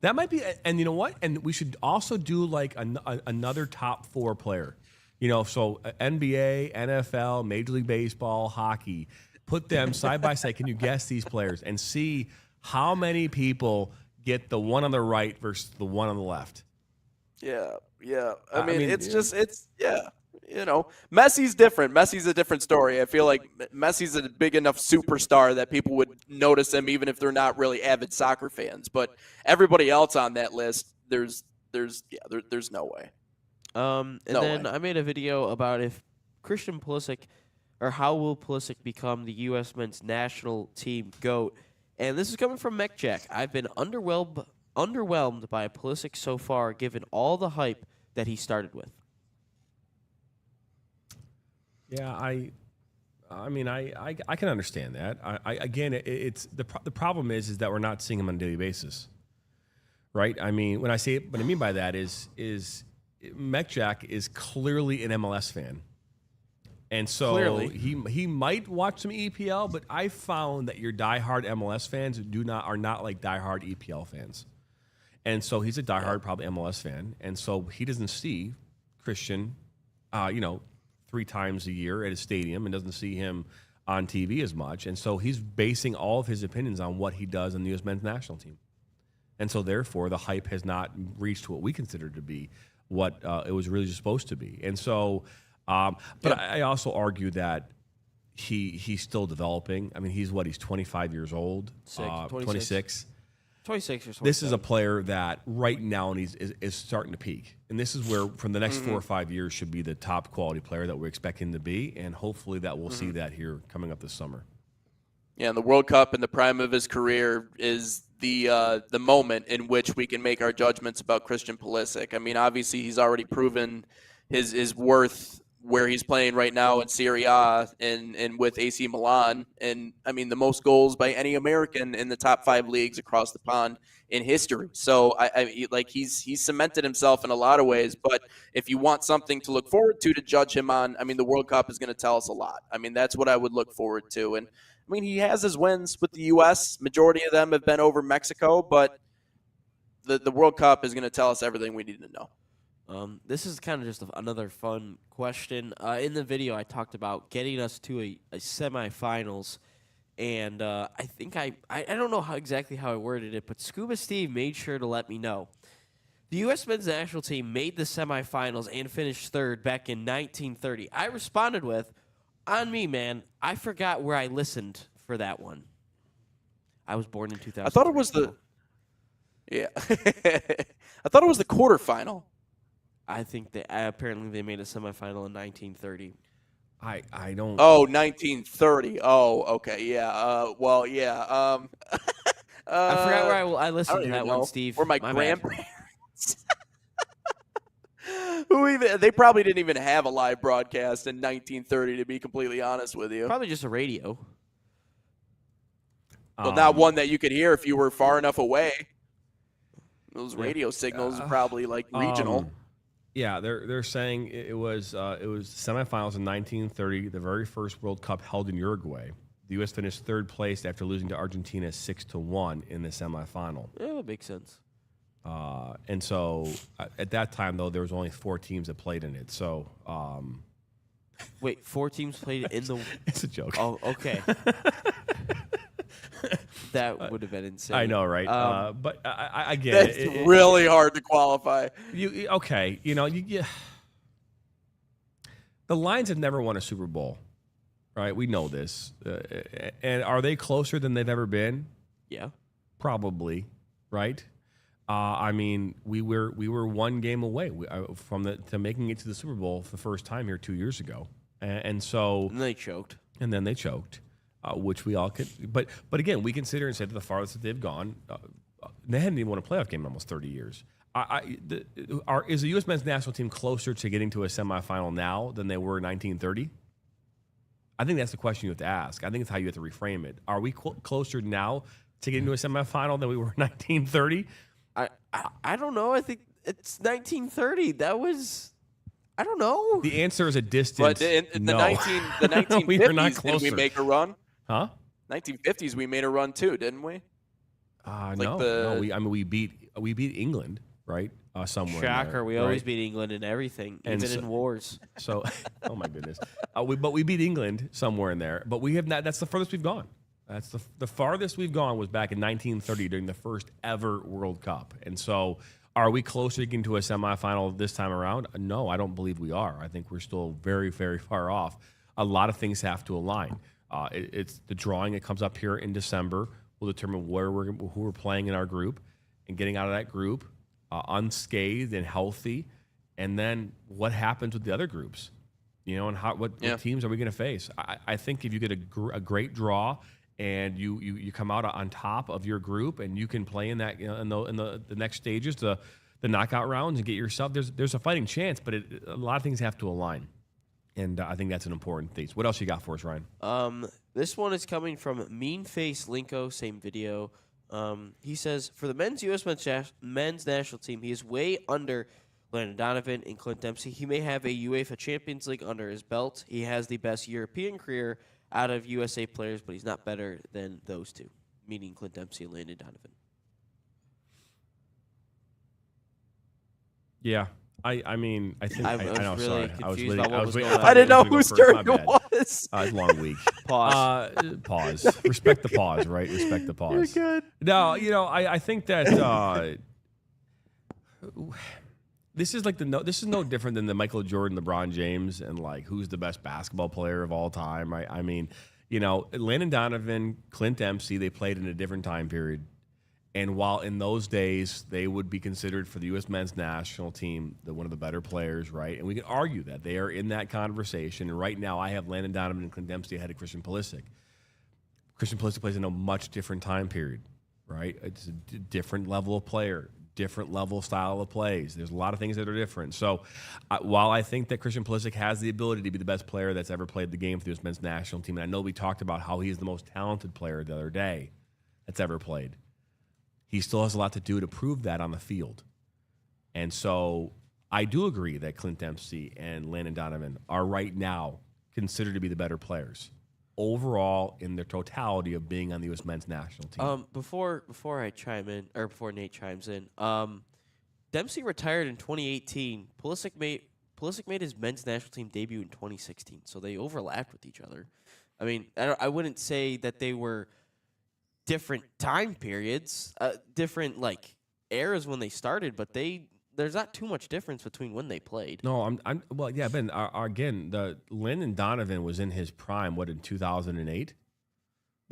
That might be, and you know what? And we should also do like another top 4 player. You know, so NBA, NFL, Major League Baseball, hockey. Put them side by side. Can you guess these players and see how many people get the one on the right versus the one on the left? Yeah. I I mean, mean, it's yeah. just Messi's different. Messi's a different story. I feel like Messi's a big enough superstar that people would notice him even if they're not really avid soccer fans. But everybody else on that list, there's no way. And No then way. I made a video about if Christian Pulisic, or how will Pulisic become the U.S. men's national team GOAT. And this is coming from MechJack. I've been underwhelmed by Pulisic so far, given all the hype that he started with. Yeah, I mean, I can understand that. It's the problem is that we're not seeing him on a daily basis, right? I mean, what I mean by that is MechJack is clearly an MLS fan, and so Clearly. he might watch some EPL, but I found that your diehard MLS fans are not like diehard EPL fans, and so he's a diehard probably MLS fan, and so he doesn't see Christian, 3 times a year at a stadium and doesn't see him on TV as much. And so he's basing all of his opinions on what he does on the U.S. men's national team. And so therefore the hype has not reached what we consider to be what it was really supposed to be. And so, I also argue that he's still developing. I mean, he's 25 years old, 26. 26 or so. This is a player that right now is starting to peak. And this is where, from the next 4 or 5 years, should be the top quality player that we're expecting to be. And hopefully that we'll see that here coming up this summer. Yeah, and the World Cup in the prime of his career is the moment in which we can make our judgments about Christian Pulisic. I mean, obviously he's already proven his worth where he's playing right now in Serie A and with AC Milan. And, I mean, the most goals by any American in the top 5 leagues across the pond in history. So, he's cemented himself in a lot of ways. But if you want something to look forward to judge him on, I mean, the World Cup is going to tell us a lot. I mean, that's what I would look forward to. And, I mean, he has his wins with the U.S. Majority of them have been over Mexico. But the World Cup is going to tell us everything we need to know. This is kind of just another fun question. In the video, I talked about getting us to a semifinals, and I think I don't know exactly how I worded it, but Scuba Steve made sure to let me know. The U.S. men's national team made the semifinals and finished 3rd back in 1930. I responded with, "On me, man. I forgot where I listened for that one. I was born in 2000." I thought it was I thought it was the quarterfinal. I think that apparently they made a semifinal in 1930. I don't. Oh, 1930. Oh, okay. Yeah. I I forgot where I listened don't to that even one, know. Steve. Where my bad. grandparents. They probably didn't even have a live broadcast in 1930, to be completely honest with you. Probably just a radio. Well, not one that you could hear if you were far enough away. Those radio signals are probably like regional. Yeah, they're saying it was semifinals in 1930, the very first World Cup held in Uruguay. The U.S. finished 3rd place after losing to Argentina 6-1 in the semifinal. Yeah, that makes sense. And so at that time, though, there was only 4 teams that played in it. So Wait, 4 teams played in the. it's a joke. Oh, okay. That would have been insane. I know, right? But I get That's it. really hard to qualify. Okay, the Lions have never won a Super Bowl, right? We know this. And are they closer than they've ever been? Yeah. Probably, right? I mean, we were 1 game away to making it to the Super Bowl for the first time here 2 years ago, and so And they choked. and then they choked, which we all could. But again, we consider and say to the farthest that they've gone, they hadn't even won a playoff game in almost 30 years. Is the U.S. men's national team closer to getting to a semifinal now than they were in 1930? I think that's the question you have to ask. I think it's how you have to reframe it. Are we closer now to getting to a semifinal than we were in 1930? I don't know. I think it's 1930. That was, I don't know. The answer is a distance. But in the no. 1950s, we were not did closer. we make a run? Huh? 1950s, we made a run too, didn't we? No. We beat England, right? Somewhere. in Shocker. there, We right? always beat England in everything, And even so- in wars. So, oh my goodness. But we beat England somewhere in there. But we have not. That's the furthest we've gone. That's the farthest we've gone was back in 1930 during the first ever World Cup. And so, are we closer to getting to a semifinal this time around? No, I don't believe we are. I think we're still very, very far off. A lot of things have to align. It's the drawing that comes up here in December will determine who we're playing in our group, and getting out of that group unscathed and healthy. And then what happens with the other groups? And what teams are we going to face? I think if you get a great draw and you come out on top of your group and you can play in that in the next stages, the knockout rounds, and get yourself there's a fighting chance, but a lot of things have to align, and I think that's an important thing. What else you got for us, Ryan? This one is coming from Mean Face Linko, same video. He says, for the men's U.S. men's national team, he is way under Landon Donovan and Clint Dempsey. He may have a UEFA Champions League under his belt. He has the best European career out of USA players, but he's not better than those two, meaning Clint Dempsey and Landon Donovan. Yeah. I mean, I think I was know. really Sorry, confused waiting. about what was waiting- going on. I didn't know was gonna whose go first. turn My it bad. was. It's a long week. Pause. Pause. Respect the pause, right? Respect the pause. You're good. No, I think that this is this is no different than the Michael Jordan, LeBron James, and who's the best basketball player of all time. I mean, Landon Donovan, Clint Dempsey, they played in a different time period. And while in those days they would be considered for the U.S. men's national team one of the better players, right? And we can argue that they are in that conversation. And right now I have Landon Donovan and Clint Dempsey ahead of Christian Pulisic. Christian Pulisic plays in a much different time period, right? It's a different level of player, different level style of plays. There's a lot of things that are different. So while I think that Christian Pulisic has the ability to be the best player that's ever played the game for the U.S. men's national team, and I know we talked about how he is the most talented player the other day that's ever played, he still has a lot to do to prove that on the field. And so I do agree that Clint Dempsey and Landon Donovan are right now considered to be the better players overall in their totality of being on the U.S. men's national team. Before I chime in, or before Nate chimes in, Dempsey retired in 2018. Pulisic made his men's national team debut in 2016, so they overlapped with each other. I mean, I wouldn't say that they were different time periods, different eras when they started, but there's not too much difference between when they played. No, well, yeah, Ben. Again, the Landon Donovan was in his prime. What, in 2008?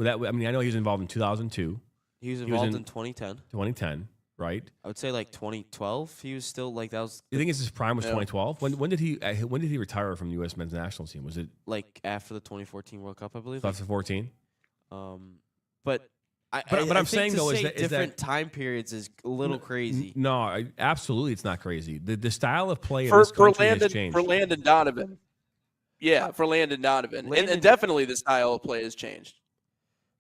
I know he was involved in 2002. He was involved in 2010. 2010, right? I would say 2012. He was still that was You think his prime was 2012? When did he retire from the U.S. men's national team? Was it after the 2014 World Cup, I believe? 2014? But I'm think saying to though say is that different time periods is a little crazy. No, absolutely, it's not crazy. The style of play in For this country has Landon changed. for Landon Donovan. Yeah, for Landon Donovan. And definitely the style of play has changed.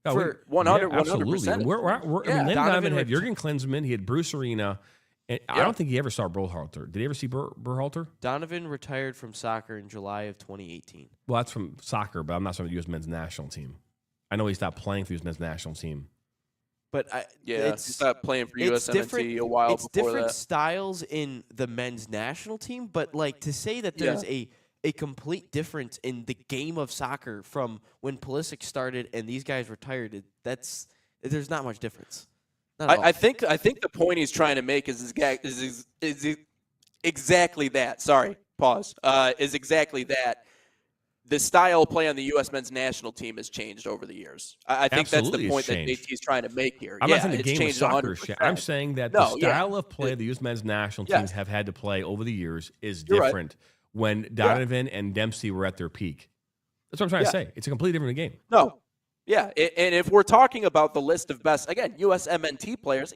No, for 100%. absolutely. Landon Donovan Donovan had Jurgen Klinsmann. He had Bruce Arena. And I Yeah. don't think he ever saw Berhalter. Did he ever see Berhalter? Donovan retired from soccer in July of 2018. Well, that's from soccer, but I'm not talking about the U.S. men's national team. I know he stopped playing for the U.S. men's national team. But Yeah, it's he stopped playing for it's USMNT a while it's before different that. styles in the men's national team, but to say that there's a complete difference in the game of soccer from when Pulisic started and these guys retired, there's not much difference. Not at all. I think the point he's trying to make is exactly that. Sorry, pause. Is exactly that. The style of play on the U.S. men's national team has changed over the years. I think Absolutely, that's the point it's that JT's trying to make here. I'm yeah, not saying the it's game of changed soccer 100%. I'm saying that the style of play the U.S. men's national teams have had to play over the years is You're right. different when Donovan and Dempsey were at their peak. That's what I'm trying to say. It's a completely different game. No, Yeah, and if we're talking about the list of best, again, USMNT players,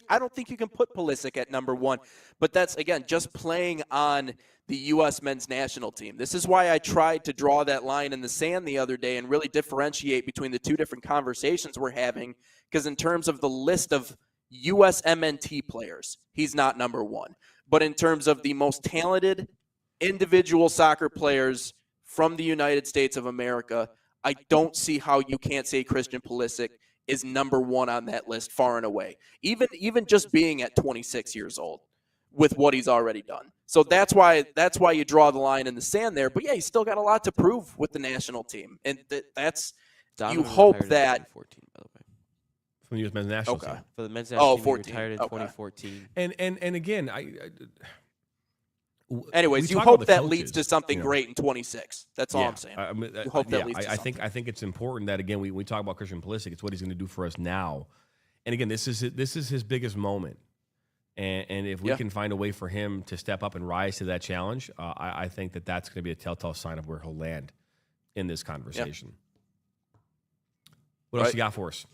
I don't think you can put Pulisic at number one. But that's, again, just playing on the U.S. men's national team. This is why I tried to draw that line in the sand the other day and really differentiate between the two different conversations we're having, because in terms of the list of USMNT players, he's not number one. But in terms of the most talented individual soccer players from the United States of America, I don't see how you can't say Christian Pulisic is number one on that list far and away, even just being at 26 years old with what he's already done. So that's why you draw the line in the sand there. But yeah, he's still got a lot to prove with the national team, and that's Donovan you hope retired in that 2014, by the way. From the U.S. men's national Okay. team. For the men's national team, he 14. retired in Okay. 2014. And again, Anyways, we you talk hope about the that leads coaches, to something you know. great in 26. That's all Yeah, I'm saying. I mean, You hope that yeah, leads to I think it's important that, again, we talk about Christian Pulisic. It's what he's going to do for us now. And again, this is his biggest moment. And if we can find a way for him to step up and rise to that challenge, I think that's going to be a telltale sign of where he'll land in this conversation. What else you got for us?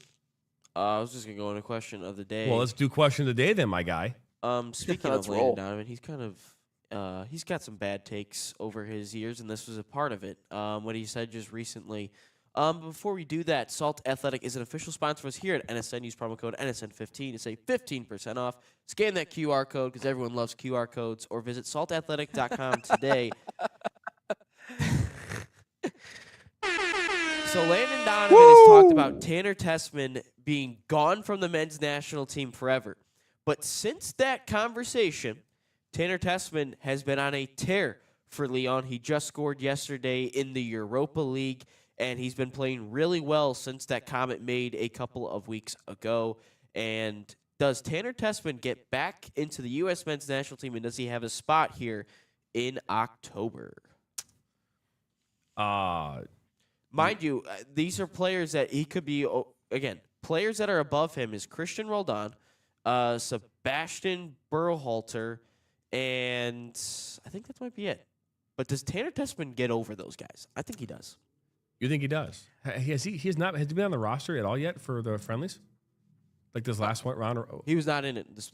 I was just gonna go into question of the day. Well, let's do question of the day then, my guy. Speaking Let's of Landon roll. Donovan, he's got some bad takes over his years, and this was a part of it. What he said just recently. Before we do that, Salt Athletic is an official sponsor of us here at NSN. Use promo code NSN15 to save 15% off. Scan that QR code because everyone loves QR codes, or visit saltathletic.com today. So Landon Donovan has talked about Tanner Tessman being gone from the men's national team forever. But since that conversation, Tanner Tessman has been on a tear for Lyon. He just scored yesterday in the Europa League, and he's been playing really well since that comment made a couple of weeks ago. And does Tanner Tessman get back into the U.S. men's national team, and does he have a spot here in October? Mind you, these are players that he could be, again, players that are above him is Christian Roldan, Sebastian Berhalter, and I think that might be it. But does Tanner Tessman get over those guys? I think he does. You think he does? Has he been on the roster at all yet for the friendlies? Like this last round? He was not in it this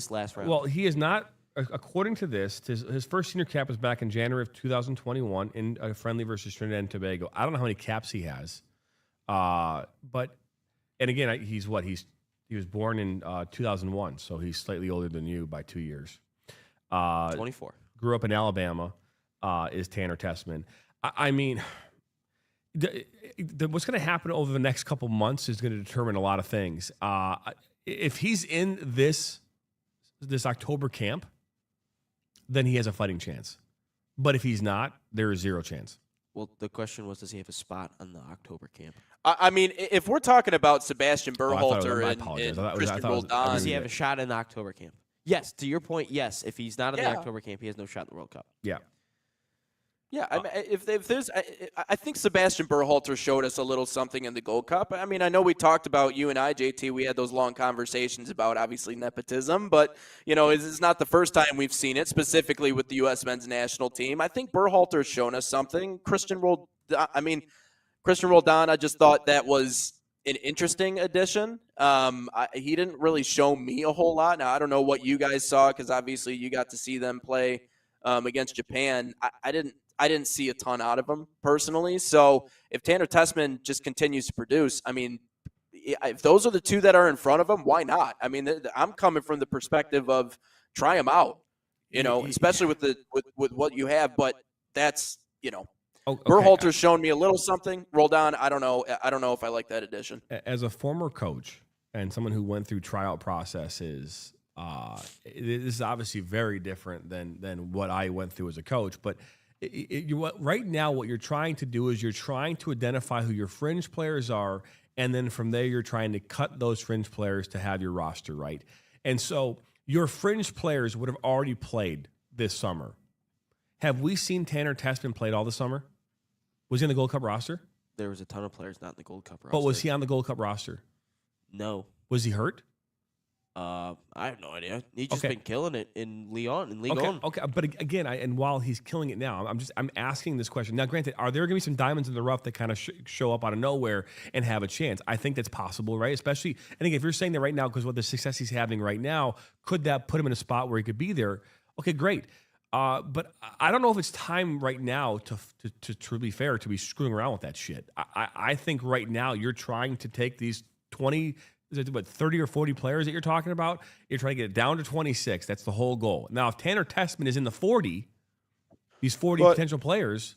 last round. Well, he is not. According to this, his first senior cap was back in January of 2021 in a friendly versus Trinidad and Tobago. I don't know how many caps he has, but and again, he was born in 2001, so he's slightly older than you by 2 years. 24. Grew up in Alabama. Is Tanner Tessman? I mean, what's going to happen over the next couple months is going to determine a lot of things. If he's in this October camp, then he has a fighting chance. But if he's not, there is zero chance. Well, the question was, does he have a spot on the October camp? I mean, if we're talking about Sebastian I Berhalter apologize. and Christian thought it was- Roldan, Does he have a shot in the October camp? Yes, to your point, yes. If he's not in the October camp, he has no shot in the World Cup. Yeah. Yeah, I mean, if there's, I think Sebastian Berhalter showed us a little something in the Gold Cup. I mean, I know we talked about, you and I, JT, we had those long conversations about obviously nepotism, but it's not the first time we've seen it, specifically with the U.S. men's national team. I think Berhalter's shown us something. Christian Roldan, I just thought that was an interesting addition. He didn't really show me a whole lot. Now I don't know what you guys saw because obviously you got to see them play against Japan. I didn't see a ton out of him personally. So if Tanner Tessman just continues to produce, I mean, if those are the two that are in front of him, why not? I mean, I'm coming from the perspective of try him out, especially with what you have. But that's, Okay. Berhalter's shown me a little something. Roldan, I don't know if I like that addition. As a former coach and someone who went through tryout processes, this is obviously very different than what I went through as a coach. But right now, what you're trying to do is you're trying to identify who your fringe players are, and then from there, you're trying to cut those fringe players to have your roster right. And so your fringe players would have already played this summer. Have we seen Tanner Tessman played all this summer? Was he on the Gold Cup roster? There was a ton of players not in the Gold Cup roster. But was he on the Gold Cup roster? No. Was he hurt? I have no idea. He's just Okay. been killing it in Lyon and Ligue Okay, 1. okay, but again, and while he's killing it now, I'm asking this question. Now, granted, are there going to be some diamonds in the rough that kind of show up out of nowhere and have a chance? I think that's possible, right? Especially, I think if you're saying that right now, because what the success he's having right now, could that put him in a spot where he could be there? Okay, great. But I don't know if it's time right now to be fair, to be screwing around with that shit. I think right now you're trying to take these 20. Is it what 30 or 40 players that you're talking about? You're trying to get it down to 26. That's the whole goal. Now, if Tanner Tessman is in the 40, these 40 potential players,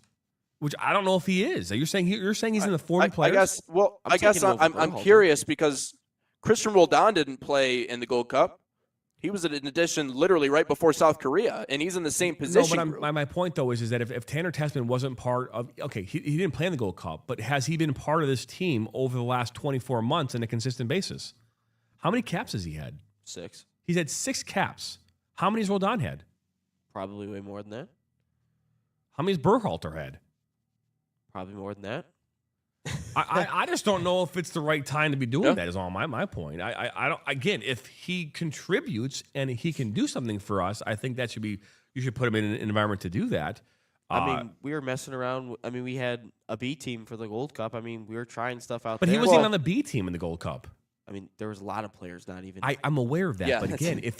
which I don't know if he is. You're saying he's in the 40 players? I guess. Well, I'm I guess taking him over I'm Berhalter. curious because Christian Roldan didn't play in the Gold Cup. He was an addition literally right before South Korea, and he's in the same position. No, group. but my point though is that if Tanner Tessman wasn't part of, okay, he didn't play in the Gold Cup, but has he been part of this team over the last 24 months on a consistent basis? How many caps has he had? 6. He's had 6 caps. How many has Roldan had? Probably way more than that. How many has Berhalter had? Probably more than that. I just don't know if it's the right time to be doing Yeah. that. Is all my point. I don't. Again, if he contributes and he can do something for us, I think that should be. You should put him in an environment to do that. I mean, we were messing around. I mean, we had a B team for the Gold Cup. I mean, we were trying stuff out but there. he wasn't even on the B team in the Gold Cup. I mean, there was a lot of players not even. I'm aware of that. Yeah, but that's- again, if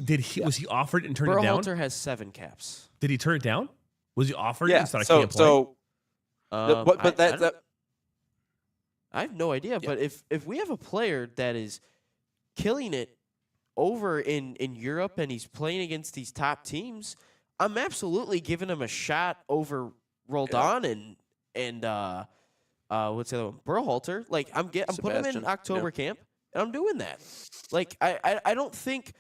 did he was he offered and turned it down? Berhalter has 7 caps. Did he turn it down? Was he offered? yeah. And said, I can't play? So, But I I have no idea. But if we have a player that is killing it over in Europe and he's playing against these top teams, I'm absolutely giving him a shot over Roldan and what's the other one? Berhalter. Like I'm putting him in Sebastian, October camp and I'm doing that. Like I don't think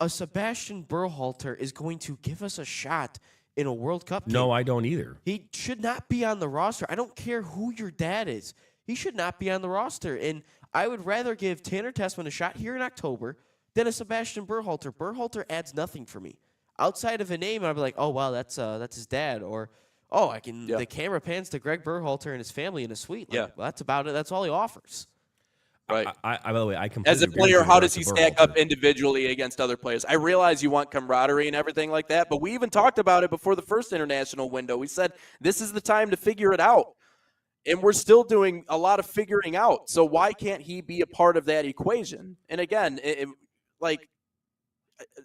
a Sebastian Berhalter is going to give us a shot in a World Cup game. No, I don't either. He should not be on the roster. I don't care who your dad is. He should not be on the roster. And I would rather give Tanner Tessman a shot here in October than a Sebastian Berhalter. Berhalter adds nothing for me. Outside of a name, I'd be like, oh, wow, that's his dad. Or, oh, the camera pans to Greg Berhalter and his family in a suite. Like, Yeah. well, that's about it. That's all he offers. right. By the way, I completely As a agree with player, you how with does he regards to stack up Berhalter. individually against other players? I realize you want camaraderie and everything like that, but we even talked about it before the first international window. We said this is the time to figure it out. And we're still doing a lot of figuring out. So why can't he be a part of that equation? And again, like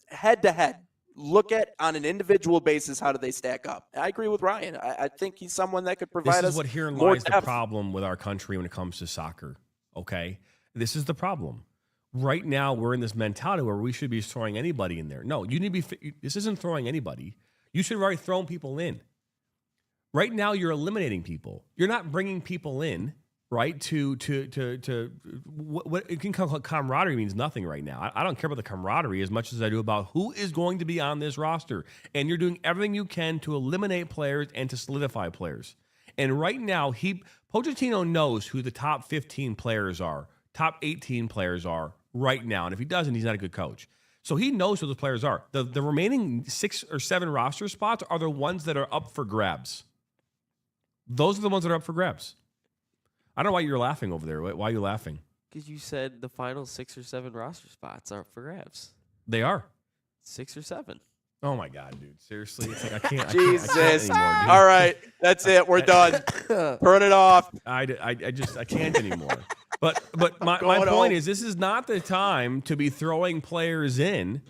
head to head, look at on an individual basis, how do they stack up? I agree with Ryan. I think he's someone that could provide This us is what herein more lies the depth. problem with our country when it comes to soccer. Okay, this is the problem. Right now, we're in this mentality where we should be throwing anybody in there. No, you need to be. This isn't throwing anybody. You should have already thrown people in. Right now, you're eliminating people. You're not bringing people in, right? What it can call camaraderie means nothing right now. I don't care about the camaraderie as much as I do about who is going to be on this roster. And you're doing everything you can to eliminate players and to solidify players. And right now, Pochettino knows who the top 15 players are, top 18 players are right now. And if he doesn't, he's not a good coach. So he knows who those players are. The remaining 6 or 7 roster spots are the ones that are up for grabs. Those are the ones that are up for grabs. I don't know why you're laughing over there. Why are you laughing? Because you said the final 6 or 7 roster spots are up for grabs. They are. 6 or 7. Oh my God, dude! Seriously, it's like I can't. Jesus. I can't anymore, dude. All right, that's it. We're done. Turn it off. I can't anymore. But my Going point home. is, this is not the time to be throwing players in.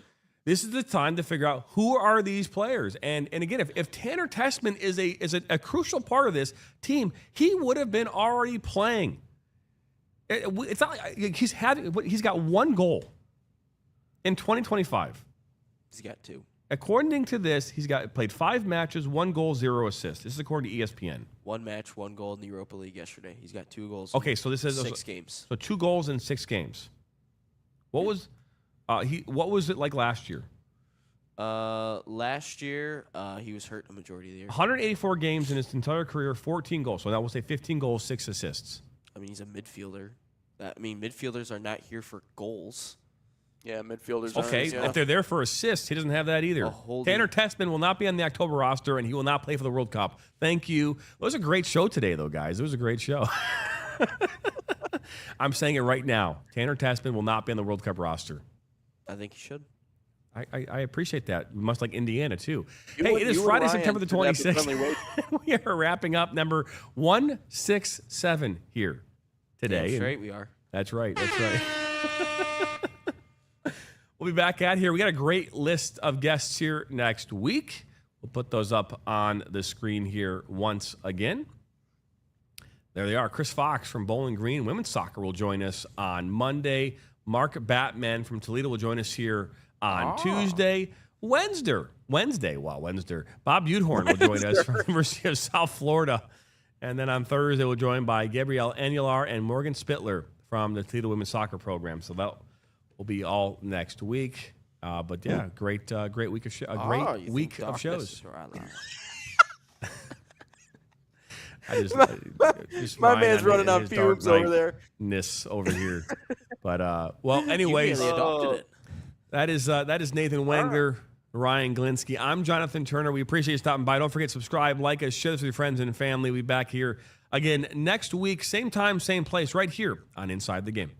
This is the time to figure out who are these players. And again, if Tanner Tessman is a crucial part of this team, he would have been already playing. It's not like he's got 1 goal in 2025. He's got 2. According to this, he's played 5 matches, 1 goal, 0 assists. This is according to ESPN. 1 match, 1 goal in the Europa League yesterday. He's got 2 goals. Okay, so this is 6 games. So 2 goals in 6 games. What was it like last year? Last year, he was hurt a majority of the year. 184 games in his entire career, 14 goals. So that will say 15 goals, 6 assists. I mean, he's a midfielder. Midfielders are not here for goals. Yeah, midfielders. Okay, Yeah. if they're there for assists, he doesn't have that either. A holding- Tanner Tessman will not be on the October roster, and he will not play for the World Cup. Thank you. It was a great show today, though, guys. It was a great show. I'm saying it right now. Tanner Tessman will not be on the World Cup roster. I think he should. I appreciate that. Much like Indiana, too. You Hey, and- it is you and Friday, Ryan September the should have the 26th. friendly weight. We are wrapping up number 167 here today. Damn And straight we are. that's right. We'll be back at here. We got a great list of guests here next week. We'll put those up on the screen here once again. There they are. Chris Fox from Bowling Green Women's Soccer will join us on Monday. Mark Batman from Toledo will join us here on Tuesday. Wednesday. Bob Buthorn will join us from the University of South Florida. And then on Thursday, we're joined by Gabrielle Anular and Morgan Spittler from the Toledo Women's Soccer Program. So that will be all next week. But yeah, great week of week of shows. I just My Ryan man's on running on his Dark fumes over there. Knight-ness over here. But well, anyways, really adopted it. that is Nathan Wengler, Ryan Glinsky. I'm Jonathan Turner. We appreciate you stopping by. Don't forget to subscribe, like us, share this with your friends and family. We'll be back here again next week, same time, same place, right here on Inside the Game.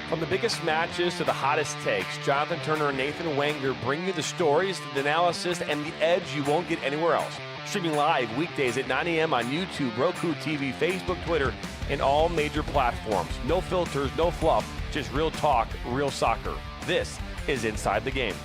From the biggest matches to the hottest takes, Jonathan Turner and Nathan Wengler bring you the stories, the analysis, and the edge you won't get anywhere else. Streaming live weekdays at 9 a.m. on YouTube, Roku TV, Facebook, Twitter, and all major platforms. No filters, no fluff, just real talk, real soccer. This is Inside the Game.